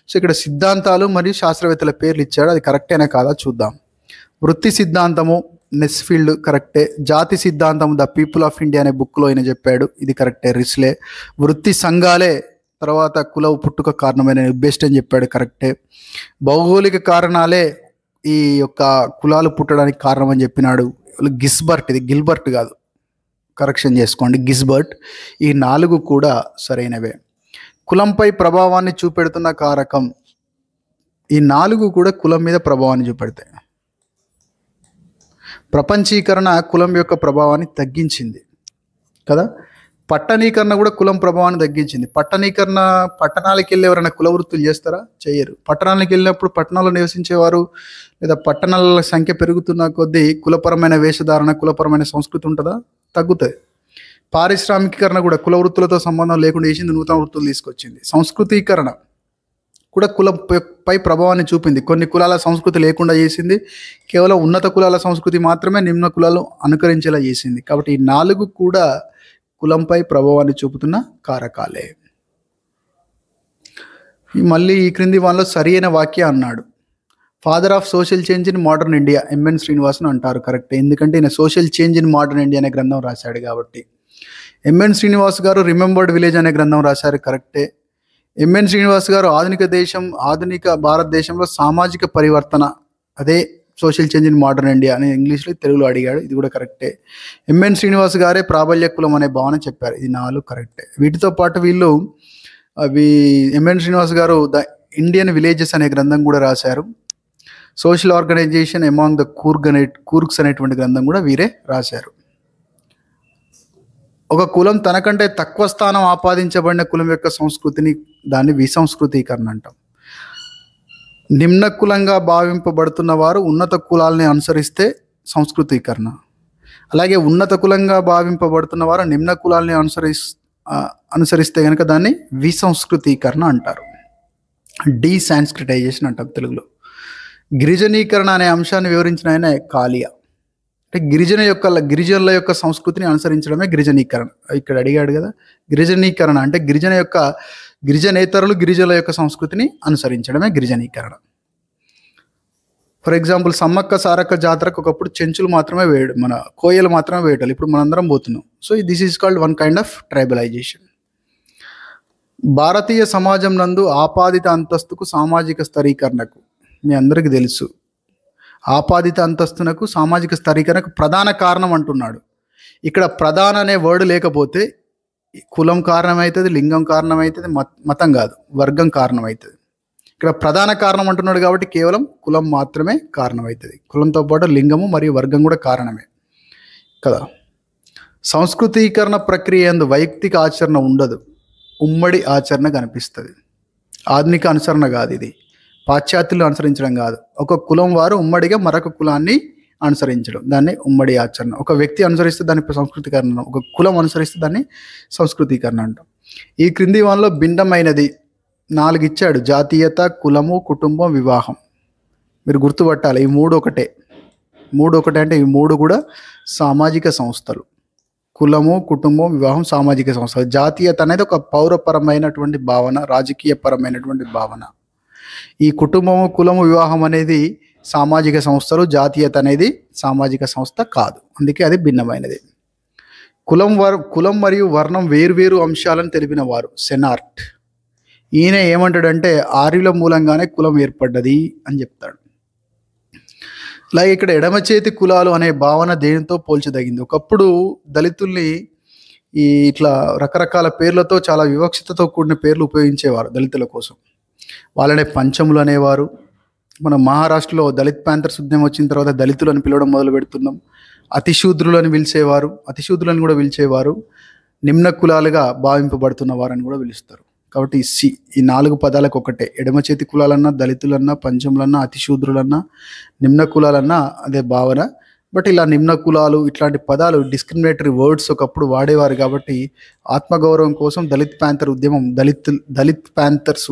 సో ఇక్కడ సిద్ధాంతాలు మరియు శాస్త్రవేత్తల పేర్లు ఇచ్చాడు, అది కరెక్టేనా కాదా చూద్దాం. వృత్తి సిద్ధాంతము నెస్ఫీల్డ్ కరెక్టే. జాతి సిద్ధాంతం ద పీపుల్ ఆఫ్ ఇండియా అనే బుక్లో ఆయన చెప్పాడు, ఇది కరెక్టే. రిస్లే. వృత్తి సంఘాలే తర్వాత కుల పుట్టుక కారణమైన బెస్ట్ అని చెప్పాడు, కరెక్టే. భౌగోళిక కారణాలే ఈ యొక్క కులాలు పుట్టడానికి కారణం అని చెప్పినాడు గిస్బర్ట్. ఇది గిల్బర్ట్ కాదు, కరెక్షన్ చేసుకోండి, గిస్బర్ట్. ఈ 4 కూడా సరైనవే. కులంపై ప్రభావాన్ని చూపెడుతున్న కారకం. ఈ 4 కూడా కులం మీద ప్రభావాన్ని చూపెడతాయి. ప్రపంచీకరణ కులం యొక్క ప్రభావాన్ని తగ్గించింది కదా. పట్టణీకరణ కూడా కులం ప్రభావాన్ని తగ్గించింది. పట్టణాలకు వెళ్ళి ఎవరైనా కుల వృత్తులు చేస్తారా? చేయరు. పట్టణాలకు వెళ్ళినప్పుడు పట్టణాల్లో నివసించేవారు లేదా పట్టణాల సంఖ్య పెరుగుతున్న కొద్దీ కులపరమైన వేషధారణ, కులపరమైన సంస్కృతి ఉంటుందా? తగ్గుతుంది. పారిశ్రామికీకరణ కూడా కుల వృత్తులతో సంబంధం లేకుండా చేసింది, నూతన వృత్తులు తీసుకొచ్చింది. సంస్కృతీకరణ కూడా కులంపై ప్రభావాన్ని చూపింది. కొన్ని కులాల సంస్కృతి లేకుండా చేసింది, కేవలం ఉన్నత కులాల సంస్కృతి మాత్రమే నిమ్న కులాలు అనుకరించేలా చేసింది. కాబట్టి ఈ 4 కూడా కులంపై ప్రభావాన్ని చూపుతున్న కారకాలే. మళ్ళీ ఈ క్రింది వాళ్ళలో సరి అయిన వాక్య అన్నాడు. Father of social change in modern India MN Srinivasan అంటారు, కరెక్ట్. ఎందుకంటే ఈయన social change in modern India అనే గ్రంథం రాశాడు కాబట్టి. ఎంఎన్ శ్రీనివాస్ గారు రిమెంబర్డ్ విలేజ్ అనే గ్రంథం రాశారు, కరెక్టే. ఎంఎన్ శ్రీనివాస్ గారు ఆధునిక భారతదేశంలో సామాజిక పరివర్తన, అదే social change in modern India అని ఇంగ్లీష్లో తెలుగులో అడిగాడు, ఇది కూడా కరెక్టే. ఎంఎన్ శ్రీనివాస్ గారే ప్రాబల్య కులం అనే భావన చెప్పారు, ఇది 4 కరెక్టే. వీటితో పాటు ఎంఎన్ శ్రీనివాస్ గారు ద ఇండియన్ విలేజెస్ అనే గ్రంథం కూడా రాశారు. సోషల్ ఆర్గనైజేషన్ అమాంగ్ ద కూర్గ్స్ అనేటువంటి గ్రంథం కూడా వీరే రాశారు. ఒక కులం తనకంటే తక్కువ స్థానం ఆపాదించబడిన కులం యొక్క సంస్కృతిని, దాన్ని విసంస్కృతీకరణ అంటాం. నిమ్న కులంగా భావింపబడుతున్న వారు ఉన్నత కులాలని అనుసరిస్తే సంస్కృతీకరణ. అలాగే ఉన్నత కులంగా భావింపబడుతున్న వారు నిమ్న కులాలని అనుసరిస్తే కనుక దాన్ని విసంస్కృతీకరణ అంటారు. డీసాంస్క్రిటైజేషన్ అంటాం తెలుగులో. గిరిజనీకరణ అనే అంశాన్ని వివరించిన ఆయన కాళియా. అంటే గిరిజనుల యొక్క సంస్కృతిని అనుసరించడమే గిరిజనీకరణ. ఇక్కడ అడిగాడు కదా, గిరిజనీకరణ అంటే గిరిజనేతరులు గిరిజనుల యొక్క సంస్కృతిని అనుసరించడమే గిరిజనీకరణ. ఫర్ ఎగ్జాంపుల్ సమ్మక్క సారక్క జాతరకు ఒకప్పుడు చెంచులు మాత్రమే మన కోయలు మాత్రమే వేయటాలి, ఇప్పుడు మనందరం పోతున్నాం. So this is called one kind of tribalization. భారతీయ సమాజం నందు ఆపాదిత అంతస్తుకు సామాజిక స్థరీకరణకు, మీ అందరికీ తెలుసు, ఆపాదిత అంతస్తునకు సామాజిక స్థరీకరణకు ప్రధాన కారణం అంటున్నాడు. ఇక్కడ ప్రధాన అనే వర్డ్ లేకపోతే కులం కారణమవుతుంది, లింగం కారణమవుతుంది, మతం కాదు, వర్గం కారణమవుతుంది. ఇక్కడ ప్రధాన కారణం అంటున్నాడు కాబట్టి కేవలం కులం మాత్రమే కారణమవుతుంది. కులంతో పాటు లింగము మరియు వర్గం కూడా కారణమే కదా. సంస్కృతీకరణ ప్రక్రియ యందు వైయక్తిక ఆచరణ ఉండదు, ఉమ్మడి ఆచరణ కనిపిస్తుంది. ఆధునిక అనుసరణ కాదు ఇది, పాశ్చాత్యులు అనుసరించడం కాదు. ఒక కులం వారు ఉమ్మడిగా మరొక కులాన్ని అనుసరించడం, దాన్ని ఉమ్మడి ఆచరణ. ఒక వ్యక్తి అనుసరిస్తే దాన్ని సంస్కృతీకరణ, ఒక కులం అనుసరిస్తే దాన్ని సంస్కృతీకరణ అంటాం. ఈ క్రింది వాళ్ళలో భిన్నమైనది 4 ఇచ్చాడు. జాతీయత, కులము, కుటుంబం, వివాహం. మీరు గుర్తుపట్టాలి, ఈ 3 ఒకటే. 3 ఒకటే అంటే ఈ 3 కూడా సామాజిక సంస్థలు. కులము, కుటుంబం, వివాహం సామాజిక సంస్థలు. జాతీయత అనేది ఒక పౌరపరమైనటువంటి భావన, రాజకీయపరమైనటువంటి భావన. ఈ కుటుంబము, కులము, వివాహం అనేది సామాజిక సంస్థలు. జాతీయత అనేది సామాజిక సంస్థ కాదు, అందుకే అది భిన్నమైనది. కులం మరియు వర్ణం వేరువేరు అంశాలను తెలిపిన వారు సెనార్ట్. ఈయన ఏమంటాడంటే ఆర్యుల మూలంగానే కులం ఏర్పడ్డది అని చెప్తాడు. అలాగే ఇక్కడ ఎడమ చేతి కులాలు అనే భావన దేనితో పోల్చదగింది. ఒకప్పుడు దళితుల్ని ఇట్లా రకరకాల పేర్లతో, చాలా వివక్షతతో కూడిన పేర్లు ఉపయోగించేవారు దళితుల కోసం. వాళ్ళనే పంచములు అనేవారు. మన మహారాష్ట్రలో దళిత్ ప్యాంథర్స్ ఉద్యమం వచ్చిన తర్వాత దళితులను పిలవడం మొదలు పెడుతున్నాం. అతిశూద్రులని అతిశూద్రులను కూడా పిలిచేవారు. నిమ్న కులాలుగా భావింపబడుతున్న వారని కూడా పిలుస్తారు. కాబట్టి ఈ 4 పదాలకు ఒకటే. ఎడమ చేతి కులాలన్నా, దళితులన్నా, పంచములన్నా, అతిశూద్రులన్నా, నిమ్న కులాలన్నా అదే భావన. బట్ ఇలా నిమ్న కులాలు ఇట్లాంటి పదాలు డిస్క్రిమినేటరీ వర్డ్స్ ఒకప్పుడు వాడేవారు. కాబట్టి ఆత్మగౌరవం కోసం దళిత్ ప్యాంథర్స్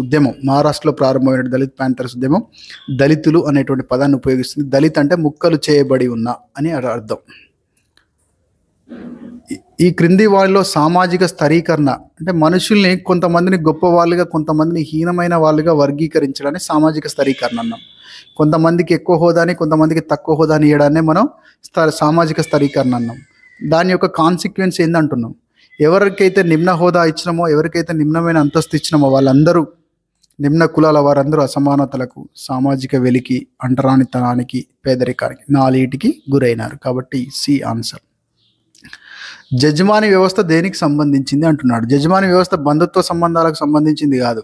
ఉద్యమం మహారాష్ట్రలో ప్రారంభమైన దళిత్ ప్యాంథర్స్ ఉద్యమం దళితులు అనేటువంటి పదాన్ని ఉపయోగిస్తుంది. దళిత్ అంటే ముక్కలు చేయబడి ఉన్న అని అర్థం. ఈ క్రింది వాళ్ళలో సామాజిక స్థరీకరణ అంటే మనుషుల్ని కొంతమందిని గొప్ప వాళ్ళుగా, కొంతమందిని హీనమైన వాళ్ళుగా వర్గీకరించడాన్ని సామాజిక స్థరీకరణ అన్నాం. కొంతమందికి ఎక్కువ హోదాని, కొంతమందికి తక్కువ హోదాని ఇవ్వడాన్ని మనం సామాజిక స్థరీకరణ అన్నాం. దాని యొక్క కాన్సిక్వెన్స్ ఏందంటున్నాం. ఎవరికైతే నిమ్న హోదా ఇచ్చినామో, ఎవరికైతే నిమ్నమైన అంతస్తు ఇచ్చినామో వాళ్ళందరూ, నిమ్న కులాల వారందరూ అసమానతలకు, సామాజిక వెలికి, అంటరానితనానికి, పేదరికానికి, నాలుగిటికి గురైనారు. కాబట్టి సి ఆన్సర్. జడ్జిమాని వ్యవస్థ దేనికి సంబంధించింది అంటున్నాడు. జడ్జిమాని వ్యవస్థ బంధుత్వ సంబంధాలకు సంబంధించింది కాదు,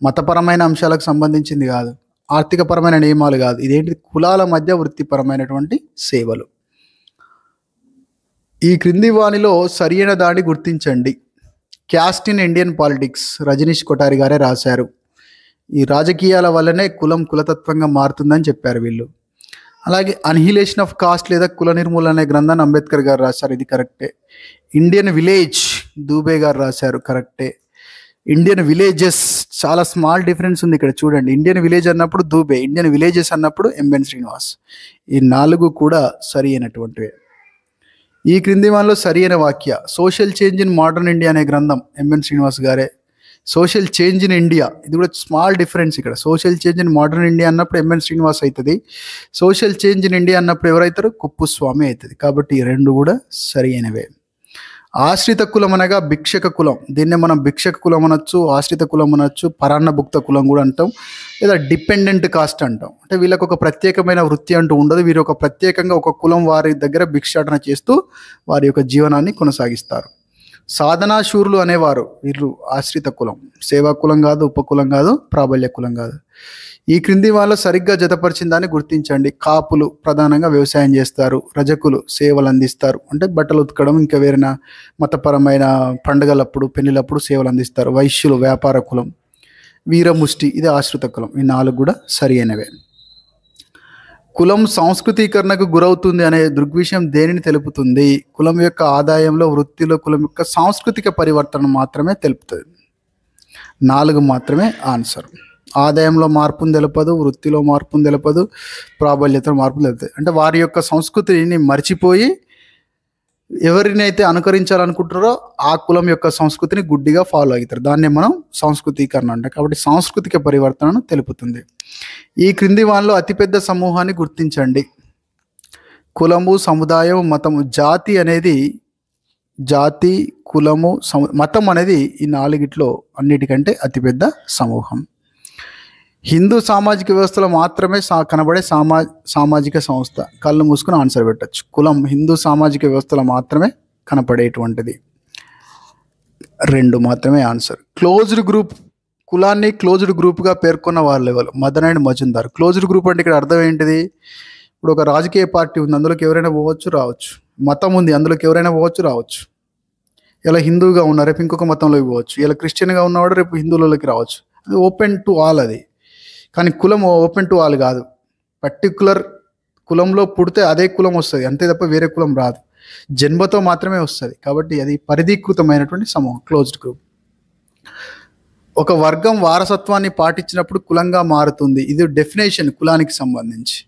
మతపరమైన అంశాలకు సంబంధించింది కాదు, ఆర్థికపరమైన నియమాలు కాదు. ఇదేంటి? కులాల మధ్య వృత్తిపరమైనటువంటి సేవలు. ఈ క్రింది వానిలో సరియైన దాన్ని గుర్తించండి. Caste in Indian politics Rajnish Kothari గారే రాశారు. ఈ రాజకీయాల వల్లనే కులం కులతత్వంగా మారుతుందని చెప్పారు వీళ్ళు. అలాగే అన్హిలేషన్ ఆఫ్ కాస్ట్ లేదా కుల నిర్మూలన అనే గ్రంథాన్ని అంబేద్కర్ గారు రాశారు. ఇది కరెక్టే. ఇండియన్ విలేజ్ దూబే గారు రాశారు. కరెక్టే. ఇండియన్ విలేజెస్, చాలా స్మాల్ డిఫరెన్స్ ఉంది ఇక్కడ చూడండి. ఇండియన్ విలేజ్ అన్నప్పుడు దూబే, ఇండియన్ విలేజెస్ అన్నప్పుడు ఎంఎన్ శ్రీనివాస్. ఈ 4 కూడా సరి అయినటువంటివే. ఈ క్రింది వానిలో సరి అయిన వాక్య. Social change in modern India అనే గ్రంథం ఎంఎన్ శ్రీనివాస్ గారే. సోషల్ చేంజ్ ఇన్ ఇండియా, ఇది కూడా స్మాల్ డిఫరెన్స్ ఇక్కడ. Social change in modern India అన్నప్పుడు ఎంఎన్ శ్రీనివాస్ అవుతుంది. సోషల్ చేంజ్ ఇన్ ఇండియా అన్నప్పుడు ఎవరైతారు? కుప్పుస్వామి అవుతుంది. కాబట్టి ఈ 2 కూడా సరి అయినవే. ఆశ్రిత కులం అనగా భిక్షక కులం. దీన్నే మనం భిక్షక కులం అనొచ్చు, ఆశ్రిత కులం అనొచ్చు, పరాన్నభుక్త కులం కూడా అంటాం, లేదా డిపెండెంట్ కాస్ట్ అంటాం. అంటే వీళ్ళకి ఒక ప్రత్యేకమైన వృత్తి అంటూ ఉండదు. వీరు ఒక ప్రత్యేకంగా ఒక కులం వారి దగ్గర భిక్షాటన చేస్తూ వారి యొక్క జీవనాన్ని కొనసాగిస్తారు. సాధనా శూరులు అనేవారు వీళ్ళు ఆశ్రిత కులం. సేవా కులం కాదు, ఉపకులం కాదు, ప్రాబల్య కులం కాదు. ఈ క్రింది వాళ్ళ సరిగ్గా జతపరిచిన దాన్ని గుర్తించండి. కాపులు ప్రధానంగా వ్యవసాయం చేస్తారు. రజకులు సేవలు అందిస్తారు, అంటే బట్టలు ఉతకడం, ఇంకా వేరే మతపరమైన పండుగలప్పుడు, పెళ్లిలప్పుడు సేవలు అందిస్తారు. వైశ్యులు వ్యాపార కులం. వీరముష్టి ఇది ఆశ్రిత కులం. ఈ 4 కూడా సరి అయినవే. కులం సంస్కృతీకరణకు గురవుతుంది అనే దృగ్విషయం దేనిని తెలుపుతుంది? కులం యొక్క ఆదాయంలో, వృత్తిలో కులం యొక్క సాంస్కృతిక పరివర్తన మాత్రమే తెలుపుతుంది. 4 మాత్రమే ఆన్సర్. ఆదాయంలో మార్పును తెలపదు, వృత్తిలో మార్పును తెలపదు, ప్రాబల్యతలో మార్పును తెలుపుతుంది. అంటే వారి యొక్క సంస్కృతిని మర్చిపోయి ఎవరినైతే అనుకరించాలనుకుంటారో ఆ కులం యొక్క సంస్కృతిని గుడ్డిగా ఫాలో అవుతారు. దాన్నే మనం సంస్కృతీకరణ అంటాం. కాబట్టి సాంస్కృతిక పరివర్తనను తెలుపుతుంది. ఈ క్రింది వానిలో అతిపెద్ద సమూహాన్ని గుర్తించండి. కులము, సముదాయం, మతము. జాతి అనేది, జాతి, కులము, మతం అనేది ఈ 4 అన్నిటికంటే అతిపెద్ద సమూహం. హిందూ సామాజిక వ్యవస్థలో మాత్రమే కనబడే సామాజిక సంస్థ. కళ్ళు మూసుకుని ఆన్సర్ పెట్టచ్చు. కులం హిందూ సామాజిక వ్యవస్థలో మాత్రమే కనపడేటువంటిది. 2 మాత్రమే ఆన్సర్. Closed group. కులాన్ని క్లోజ్డ్ గ్రూప్గా పేర్కొన్న వాళ్ళు ఎవరు? Madan and Majumdar. Closed group అంటే ఇక్కడ అర్థం ఏంటిది? ఇప్పుడు ఒక రాజకీయ పార్టీ ఉంది, అందులోకి ఎవరైనా పోవచ్చు రావచ్చు. మతం ఉంది, అందులోకి ఎవరైనా పోవచ్చు రావచ్చు. ఇలా హిందువుగా ఉన్నారు, రేపు ఇంకొక మతంలోకి పోవచ్చు. ఇలా క్రిస్టియన్గా ఉన్నవాడు రేపు హిందువులలోకి రావచ్చు. అది ఓపెన్ టు ఆల్. అది కానీ కులం ఓపెన్ టు ఆల్ కాదు. పర్టికులర్ కులంలో పుడితే అదే కులం వస్తుంది, అంతే తప్ప వేరే కులం రాదు. జన్మతో మాత్రమే వస్తుంది. కాబట్టి అది పరిధీకృతమైనటువంటి సమూహం, క్లోజ్డ్ గ్రూప్. ఒక వర్గం వారసత్వాన్ని పాటించినప్పుడు కులంగా మారుతుంది. ఇది డెఫినేషన్ కులానికి సంబంధించి.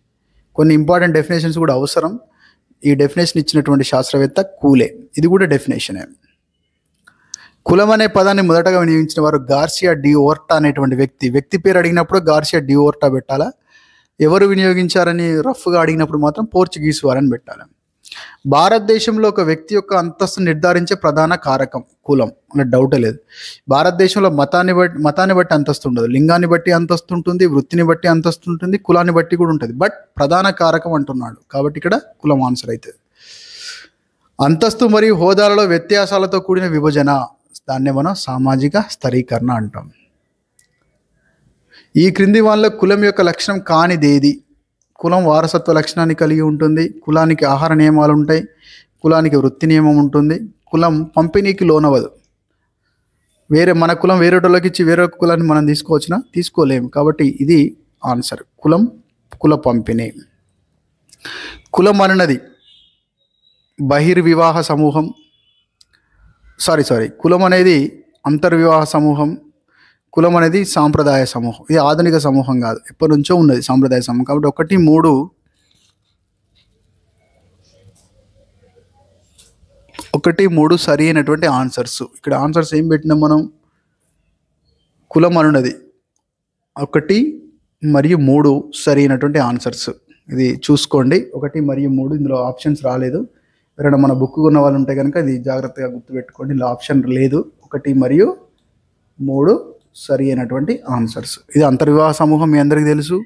కొన్ని ఇంపార్టెంట్ డెఫినేషన్స్ కూడా అవసరం. ఈ డెఫినేషన్ ఇచ్చినటువంటి శాస్త్రవేత్త కూలే. ఇది కూడా డెఫినేషనే. కులం అనే పదాన్ని మొదటగా వినియోగించిన వారు గార్సియా డి ఓర్టా అనేటువంటి వ్యక్తి పేరు అడిగినప్పుడు గార్సియా డి ఓర్టా పెట్టాలా. ఎవరు వినియోగించారని రఫ్గా అడిగినప్పుడు మాత్రం పోర్చుగీస్ వారని పెట్టాలి. భారతదేశంలో ఒక వ్యక్తి యొక్క అంతస్తు నిర్ధారించే ప్రధాన కారకం కులం అనే డౌటే లేదు. భారతదేశంలో మతాన్ని బట్టి అంతస్తు ఉండదు, లింగాన్ని బట్టి అంతస్తు ఉంటుంది, వృత్తిని బట్టి అంతస్తు ఉంటుంది, కులాన్ని బట్టి కూడా ఉంటుంది. బట్ ప్రధాన కారకం అంటున్నాడు కాబట్టి ఇక్కడ కులం ఆన్సర్ అవుతుంది. అంతస్తు మరియు హోదాలలో వ్యత్యాసాలతో కూడిన విభజన, దాన్నే మనం సామాజిక స్థరీకరణ అంటాం. ఈ క్రింది వాళ్ళ కులం యొక్క లక్షణం కానిదేది? కులం వారసత్వ లక్షణాన్ని కలిగి ఉంటుంది. కులానికి ఆహార నియమాలు ఉంటాయి, కులానికి వృత్తి నియమం ఉంటుంది, కులం పంపిణీకి లోనవదు. మన కులం వేరేటోళ్ళకి ఇచ్చి వేరే కులాన్ని మనం తీసుకోలేము. కాబట్టి ఇది ఆన్సర్. కుల పంపిణీ. కులం అన్నది బహిర్వివాహ సమూహం. కులం అనేది అంతర్వివాహ సమూహం. కులం అనేది సాంప్రదాయ సమూహం. ఇది ఆధునిక సమూహం కాదు, ఎప్పటి నుంచో ఉన్నది సాంప్రదాయ సమూహం. కాబట్టి 1, 3 సరి అయినటువంటి ఆన్సర్స్. ఇక్కడ ఆన్సర్స్ ఏం పెట్టినాం మనం? కులం అనున్నది 1 మరియు 3 సరి అయినటువంటి ఆన్సర్స్. ఇది చూసుకోండి. 1 మరియు 3 ఇందులో ఆప్షన్స్ రాలేదు. ఎవరైనా మన బుక్ ఉన్న వాళ్ళు ఉంటే కనుక ఇది జాగ్రత్తగా గుర్తుపెట్టుకోండి. ఇలా ఆప్షన్ లేదు. 1 మరియు 3 సరి అయినటువంటి ఆన్సర్స్. ఇది అంతర్వివాహ సమూహం మీ అందరికీ తెలుసు.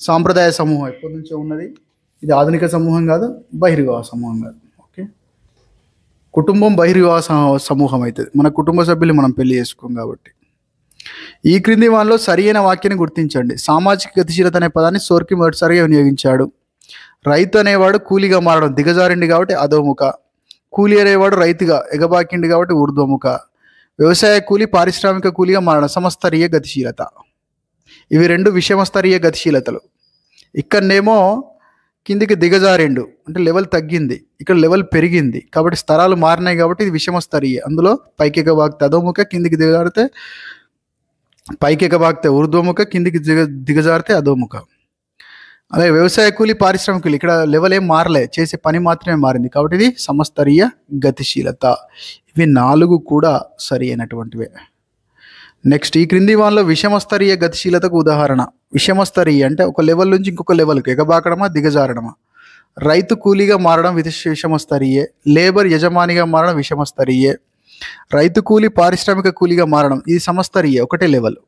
సాంప్రదాయ సమూహం ఎప్పటి నుంచో ఉన్నది. ఇది ఆధునిక సమూహం కాదు, బహిర్వివాహ సమూహం కాదు. ఓకే, కుటుంబం బహిర్వివాహ సమూహం అవుతుంది. మన కుటుంబ సభ్యులు మనం పెళ్లి చేసుకోం కాబట్టి. ఈ క్రింది వానిలో సరి అయిన వాక్యాన్ని గుర్తించండి. సామాజిక గతిశీలత అనే పదాన్ని సోర్కి మొదటిసారిగా వినియోగించాడు. రైతు అనేవాడు కూలీగా మారడం దిగజారిండి కాబట్టి అధోముఖ. కూలీ అనేవాడు రైతుగా ఎగబాకిండి కాబట్టి ఊర్ధ్వముఖ. వ్యవసాయ కూలీ పారిశ్రామిక కూలీగా మారడం సమస్తరీయ గతిశీలత. ఇవి 2 విషమస్తరీయ గతిశీలతలు. ఇక్కడనేమో కిందికి దిగజారిండు అంటే లెవెల్ తగ్గింది, ఇక్కడ లెవెల్ పెరిగింది కాబట్టి స్తరాలు మారినాయి కాబట్టి ఇది విషమస్తరీయ. అందులో పైకి ఎగబాకితే అధోముఖ, కిందికి దిగజారితే పైకి ఎగబాకితే ఊర్ధ్వముఖ, కిందికి దిగజారితే అధోముఖ. అలాగే వ్యవసాయ కూలీ పారిశ్రామిక కూలీ ఇక్కడ లెవెల్ ఏం మారలే, చేసే పని మాత్రమే మారింది కాబట్టి ఇది సమస్తరీయ గతిశీలత. ఇవి 4 కూడా సరి అయినటువంటివే. నెక్స్ట్, ఈ క్రింది వానిలో విషమస్తరీయ గతిశీలతకు ఉదాహరణ. విషమస్తరీయ అంటే ఒక లెవెల్ నుంచి ఇంకొక లెవెల్కి ఎగబాకడమా దిగజారడమా. రైతు కూలీగా మారడం విషమస్తరీయే. లేబర్ యజమానిగా మారడం విషమస్తరీయే. రైతు కూలీ పారిశ్రామిక కూలీగా మారడం ఇది సమస్తరీయ, ఒకటే లెవెల్.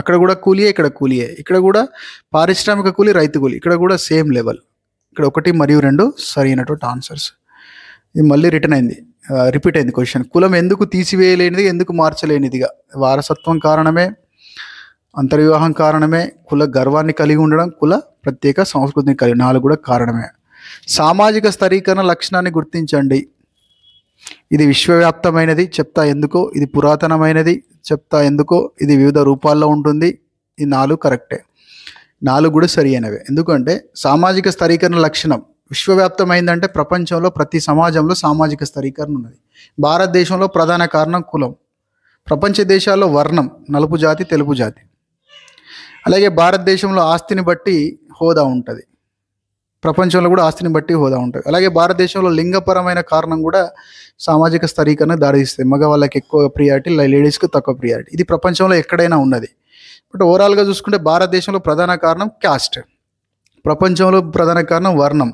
అక్కడ కూడా కూలీయే, ఇక్కడ కూలీయే. ఇక్కడ కూడా పారిశ్రామిక కూలీ, రైతు కూలీ, ఇక్కడ కూడా సేమ్ లెవెల్. ఇక్కడ 1 మరియు 2 సరి అయినటువంటి ఆన్సర్స్. ఇది మళ్ళీ రిపీట్ అయింది క్వశ్చన్. కులం ఎందుకు తీసివేయలేనిది, ఎందుకు మార్చలేనిదిగా. వారసత్వం కారణమే, అంతర్వివాహం కారణమే, కుల గర్వాన్ని కలిగి ఉండడం, కుల ప్రత్యేక సంస్కృతిని కలిగి 4 కూడా కారణమే. సామాజిక స్థరీకరణ లక్షణాన్ని గుర్తించండి. ఇది విశ్వవ్యాప్తమైనది, చెప్తా ఎందుకో. ఇది పురాతనమైనది, చెప్తా ఎందుకో. ఇది వివిధ రూపాల్లో ఉంటుంది. ఈ 4 కరెక్టే. 4 కూడా సరి అయినవే. ఎందుకంటే సామాజిక స్థరీకరణ లక్షణం విశ్వవ్యాప్తమైందంటే ప్రపంచంలో ప్రతి సమాజంలో సామాజిక స్థరీకరణ ఉన్నది. భారతదేశంలో ప్రధాన కారణం కులం. ప్రపంచ దేశాల్లో వర్ణం, నలుపు జాతి, తెలుపు జాతి. అలాగే భారతదేశంలో ఆస్తిని బట్టి హోదా ఉంటుంది. ప్రపంచంలో కూడా ఆస్తిని బట్టి హోదా ఉంటుంది. అలాగే భారతదేశంలో లింగపరమైన కారణం కూడా సామాజిక స్థరీకరణ దారితీస్తుంది. మగవాళ్ళకి ఎక్కువ ప్రియారిటీ, లేడీస్కి తక్కువ ప్రియారిటీ. ఇది ప్రపంచంలో ఎక్కడైనా ఉన్నది. బట్ ఓవరాల్గా చూసుకుంటే భారతదేశంలో ప్రధాన కారణం క్యాస్ట్, ప్రపంచంలో ప్రధాన కారణం వర్ణం.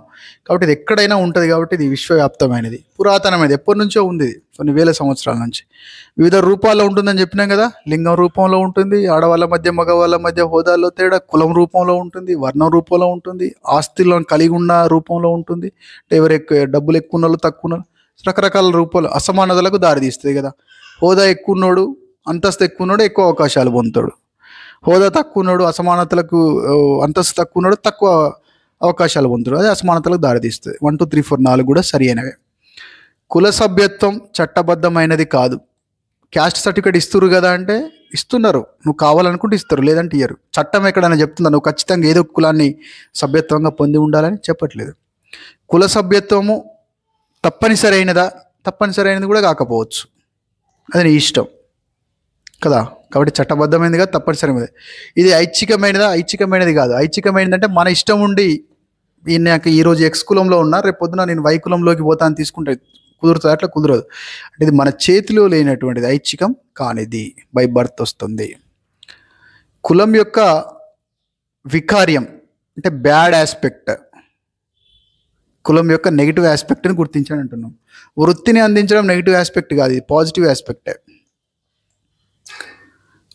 కాబట్టి ఇది ఎక్కడైనా ఉంటుంది. కాబట్టి ఇది విశ్వవ్యాప్తమైనది, పురాతనమైనది, ఎప్పటి నుంచో ఉంది, కొన్ని వేల సంవత్సరాల నుంచి. వివిధ రూపాల్లో ఉంటుందని చెప్పినాం కదా. లింగం రూపంలో ఉంటుంది, ఆడవాళ్ళ మధ్య మగవాళ్ళ మధ్య హోదాల్లో తేడా. కులం రూపంలో ఉంటుంది, వర్ణం రూపంలో ఉంటుంది, ఆస్తులను కలిగి ఉన్న రూపంలో ఉంటుంది. అంటే ఎవరు ఎక్కువ డబ్బులు ఎక్కువ ఉన్న వాళ్ళు, తక్కువ ఉన్న రకరకాల రూపాలు అసమానతలకు దారితీస్తుంది కదా. హోదా ఎక్కువ ఉన్నోడు, అంతస్తు ఎక్కువ ఉన్నోడు ఎక్కువ అవకాశాలు పొందుతాడు. హోదా తక్కువ ఉన్నాడు, అసమానతలకు అంతస్తు తక్కువ ఉన్నాడు, తక్కువ అవకాశాలు పొందుతాడు. అదే అసమానతలకు దారితీస్తుంది. 1 2 3 4 4 కూడా సరి అయినవే. కుల సభ్యత్వం చట్టబద్ధమైనది కాదు. క్యాస్ట్ సర్టిఫికేట్ ఇస్తున్నారు కదా అంటే ఇస్తున్నారు, నువ్వు కావాలనుకుంటే ఇస్తారు, లేదంటే ఇయ్యరు. చట్టం ఎక్కడైనా చెప్తుందా నువ్వు ఖచ్చితంగా ఏదో కులాన్ని సభ్యత్వంగా పొంది ఉండాలని చెప్పట్లేదు. కుల సభ్యత్వము తప్పనిసరి అయినదా? తప్పనిసరి అయినది కూడా కాకపోవచ్చు, అది నీ ఇష్టం కదా. కాబట్టి చట్టబద్ధమైనది కాదు, తప్పనిసరి. ఇది ఐచ్ఛికమైనదా? ఐచ్ఛికమైనది కాదు. ఐచ్ఛికమైనది అంటే మన ఇష్టం ఉండి నాకు ఈరోజు ఎక్స్ కులంలో ఉన్నా, రేపు పొద్దున నేను వై కులంలోకి పోతాను తీసుకుంటే కుదురుతుంది, అట్లా కుదరదు. అంటే ఇది మన చేతిలో లేనటువంటిది, ఐచ్ఛికం కానిది, బై బర్త్ వస్తుంది. కులం యొక్క వికార్యం అంటే బ్యాడ్ ఆస్పెక్ట్, కులం యొక్క నెగిటివ్ ఆస్పెక్ట్ని గుర్తించని అంటున్నాం. వృత్తిని అందించడం నెగిటివ్ ఆస్పెక్ట్ కాదు, ఇది పాజిటివ్ ఆస్పెక్టే.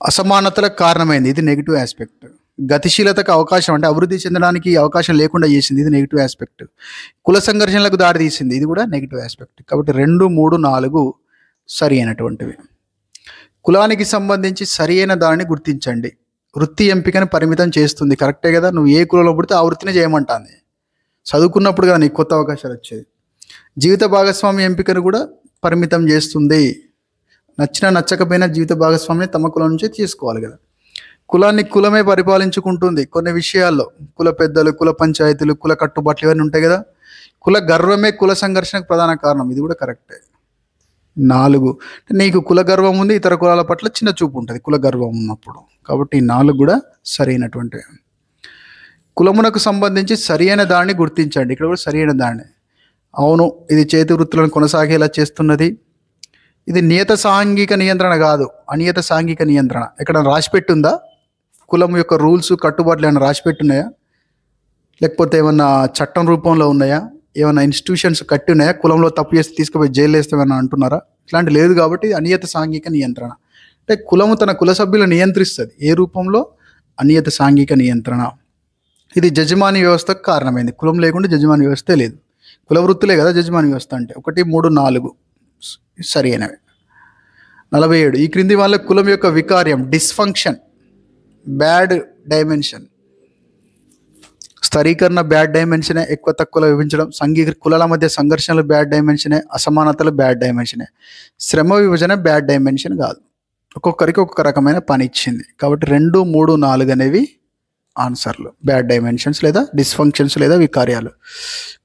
అసమానతలకు కారణమైంది, ఇది నెగిటివ్ ఆస్పెక్ట్. గతిశీలతకు అవకాశం అంటే అభివృద్ధి చెందడానికి అవకాశం లేకుండా చేసింది, ఇది నెగిటివ్ ఆస్పెక్ట్. కుల సంఘర్షణలకు దారితీసింది, ఇది కూడా నెగిటివ్ ఆస్పెక్ట్. కాబట్టి 2 3 4 సరి అయినటువంటివి. కులానికి సంబంధించి సరి అయిన దానిని గుర్తించండి. వృత్తి ఎంపికను పరిమితం చేస్తుంది, కరెక్టే కదా. నువ్వు ఏ కులంలో పుడితే ఆ వృత్తిని చేయమంటుంది. చదువుకున్నప్పుడు కదా నీకు కొత్త అవకాశాలు వచ్చేది. జీవిత భాగస్వామి ఎంపికను కూడా పరిమితం చేస్తుంది. నచ్చినా నచ్చకపోయినా జీవిత భాగస్వామిని తమ కులం నుంచే తీసుకోవాలి కదా. కులాన్ని కులమే పరిపాలించుకుంటుంది కొన్ని విషయాల్లో. కుల పెద్దలు, కుల పంచాయతీలు, కుల కట్టుబాట్లు ఇవన్నీ ఉంటాయి కదా. కుల గర్వమే కుల సంఘర్షణకు ప్రధాన కారణం, ఇది కూడా కరెక్టే. 4 నీకు కుల గర్వం ఉంది, ఇతర కులాల పట్ల చిన్న చూపు ఉంటుంది కుల గర్వం ఉన్నప్పుడు. కాబట్టి 4 కూడా సరైనటువంటి. కులమునకు సంబంధించి సరైన దాన్ని గుర్తించండి. ఇక్కడ కూడా సరైన దాన్ని. అవును, ఇది చేతి వృత్తులను కొనసాగేలా చేస్తున్నది. ఇది నియత సాంఘిక నియంత్రణ కాదు, అనియత సాంఘిక నియంత్రణ. ఎక్కడ రాసిపెట్టుందా? కులం యొక్క రూల్స్, కట్టుబాట్లు ఏమైనా రాసిపెట్టున్నాయా? లేకపోతే ఏమన్నా చట్టం రూపంలో ఉన్నాయా? ఏమైనా ఇన్స్టిట్యూషన్స్ కట్టి ఉన్నాయా? కులంలో తప్పు చేస్తే తీసుకుపోయి జైలు వేస్తామని అంటున్నారా? ఇట్లాంటి లేదు కాబట్టి అనియత సాంఘిక నియంత్రణ అంటే కులము తన కుల సభ్యులను నియంత్రిస్తుంది. ఏ రూపంలో? అనియత సాంఘిక నియంత్రణ. ఇది జజమాని వ్యవస్థకు కారణమైంది. కులం లేకుండా జజమాని వ్యవస్థే లేదు. కుల వృత్తులే కదా జజమాని వ్యవస్థ అంటే. 1, 3, 4 సరి అయినవి. 47 ఈ క్రింది వాళ్ళ కులం యొక్క వికార్యం డిస్ఫంక్షన్, బ్యాడ్ డైమెన్షన్. స్థరీకరణ బ్యాడ్ డైమెన్షనే, ఎక్కువ తక్కువలో విభజించడం, కులాల మధ్య సంఘర్షణలు బ్యాడ్ డైమెన్షనే, అసమానతలు బ్యాడ్ డైమెన్షనే. శ్రమ విభజన బ్యాడ్ డైమెన్షన్ కాదు. ఒక్కొక్కరికి ఒక్కొక్క రకమైన పని ఇచ్చింది కాబట్టి 2, 3, 4 అనేవి ఆన్సర్లు. బ్యాడ్ డైమెన్షన్స్ లేదా డిస్ఫంక్షన్స్ లేదా వికార్యాలు.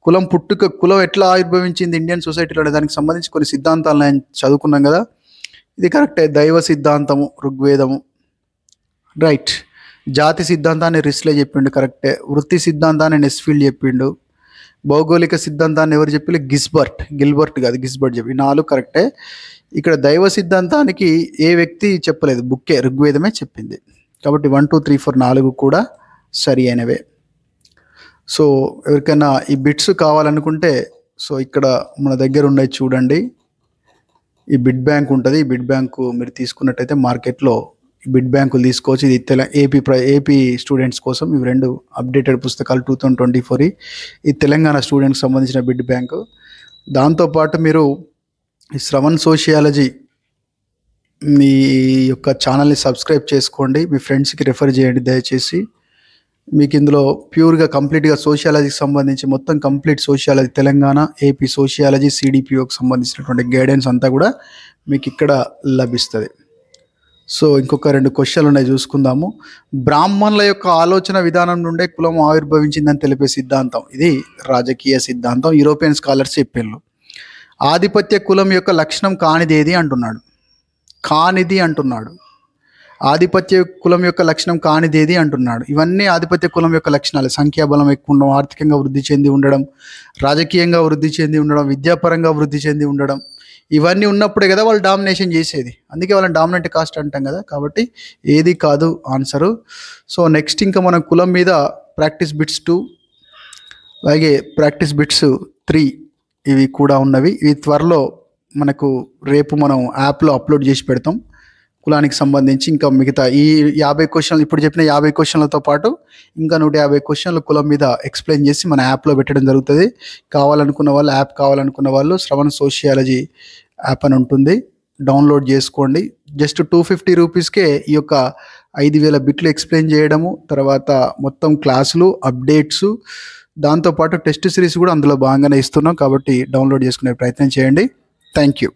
కులం ఎట్లా ఆవిర్భవించింది ఇండియన్ సొసైటీలో అనే దానికి సంబంధించి కొన్ని సిద్ధాంతాలు నేను చదువుకున్నాం కదా. ఇది కరెక్టే. దైవ సిద్ధాంతము ఋగ్వేదము, రైట్. జాతి సిద్ధాంతాన్ని రిస్లే చెప్పిండు, కరెక్టే. వృత్తి సిద్ధాంతాన్ని నెస్ఫీల్డ్ చెప్పిండు. భౌగోళిక సిద్ధాంతాన్ని ఎవరు చెప్పి? గిల్బర్ట్ కాదు, గిస్బర్ట్ చెప్పి. 4 కరెక్టే. ఇక్కడ దైవ సిద్ధాంతానికి ఏ వ్యక్తి చెప్పలేదు, బుక్కే ఋగ్వేదమే చెప్పింది. కాబట్టి 1, 2, 3, 4 4 కూడా సరి అయినవే. సో ఎవరికైనా ఈ బిట్స్ కావాలనుకుంటే సో ఇక్కడ మన దగ్గర ఉన్నాయి చూడండి. ఈ బిడ్ బ్యాంక్ ఉంటుంది. ఈ బిడ్ బ్యాంకు మీరు తీసుకున్నట్టయితే మార్కెట్లో ఈ బిడ్ బ్యాంకులు తీసుకోవచ్చు. ఇది ఏపీ స్టూడెంట్స్ కోసం ఇవి 2 అప్డేటెడ్ పుస్తకాలు 2024. ఈ తెలంగాణ స్టూడెంట్స్కి సంబంధించిన బిడ్ బ్యాంకు. దాంతోపాటు మీరు ఈ శ్రవణ్ సోషియాలజీ మీ యొక్క ఛానల్ని సబ్స్క్రైబ్ చేసుకోండి. మీ ఫ్రెండ్స్కి రెఫర్ చేయండి దయచేసి. మీకు ఇందులో ప్యూర్గా కంప్లీట్గా సోషియాలజీకి సంబంధించి మొత్తం complete sociology, Telangana AP sociology సిడిపిఓకి సంబంధించినటువంటి గైడెన్స్ అంతా కూడా మీకు ఇక్కడ లభిస్తుంది. సో ఇంకొక 2 క్వశ్చన్లు ఉన్నాయి, చూసుకుందాము. బ్రాహ్మణుల యొక్క ఆలోచన విధానం నుండే కులం ఆవిర్భవించిందని తెలిపే సిద్ధాంతం. ఇది రాజకీయ సిద్ధాంతం. యూరోపియన్ స్కాలర్స్ చెప్పారు. ఆధిపత్య కులం యొక్క లక్షణం కానిది అంటున్నాడు. ఆధిపత్య కులం యొక్క లక్షణం కానిదేది అంటున్నాడు. ఇవన్నీ ఆధిపత్య కులం యొక్క లక్షణాలు. సంఖ్యాబలం ఎక్కువ ఉండడం, ఆర్థికంగా వృద్ధి చెంది ఉండడం, రాజకీయంగా వృద్ధి చెంది ఉండడం, విద్యాపరంగా వృద్ధి చెంది ఉండడం. ఇవన్నీ ఉన్నప్పుడే కదా వాళ్ళు డామినేషన్ చేసేది. అందుకే వాళ్ళని డామినెంట్ కాస్ట్ అంటాం కదా. కాబట్టి ఏది కాదు ఆన్సరు. సో నెక్స్ట్ ఇంకా మనం కులం మీద ప్రాక్టీస్ బిట్స్ 2 అలాగే ప్రాక్టీస్ బిట్స్ 3 ఇవి కూడా ఉన్నవి. ఇవి త్వరలో మనకు రేపు మనం యాప్లో అప్లోడ్ చేసి పెడతాం. కులానికి సంబంధించి ఇంకా మిగతా ఈ 50 క్వశ్చన్లు, ఇప్పుడు చెప్పిన 50 క్వశ్చన్లతో పాటు ఇంకా 150 క్వశ్చన్లు కులం మీద ఎక్స్ప్లెయిన్ చేసి మన యాప్లో పెట్టడం జరుగుతుంది. యాప్ కావాలనుకున్న వాళ్ళు శ్రవణ్ సోషియాలజీ యాప్ అని ఉంటుంది, డౌన్లోడ్ చేసుకోండి. జస్ట్ 250 రూపీస్కే ఈ యొక్క 5000 బిట్లు ఎక్స్ప్లెయిన్ చేయడము, తర్వాత మొత్తం క్లాసులు, అప్డేట్స్, దాంతోపాటు టెస్ట్ సిరీస్ కూడా అందులో భాగంగానే ఇస్తున్నాం. కాబట్టి డౌన్లోడ్ చేసుకునే ప్రయత్నం చేయండి. Thank you.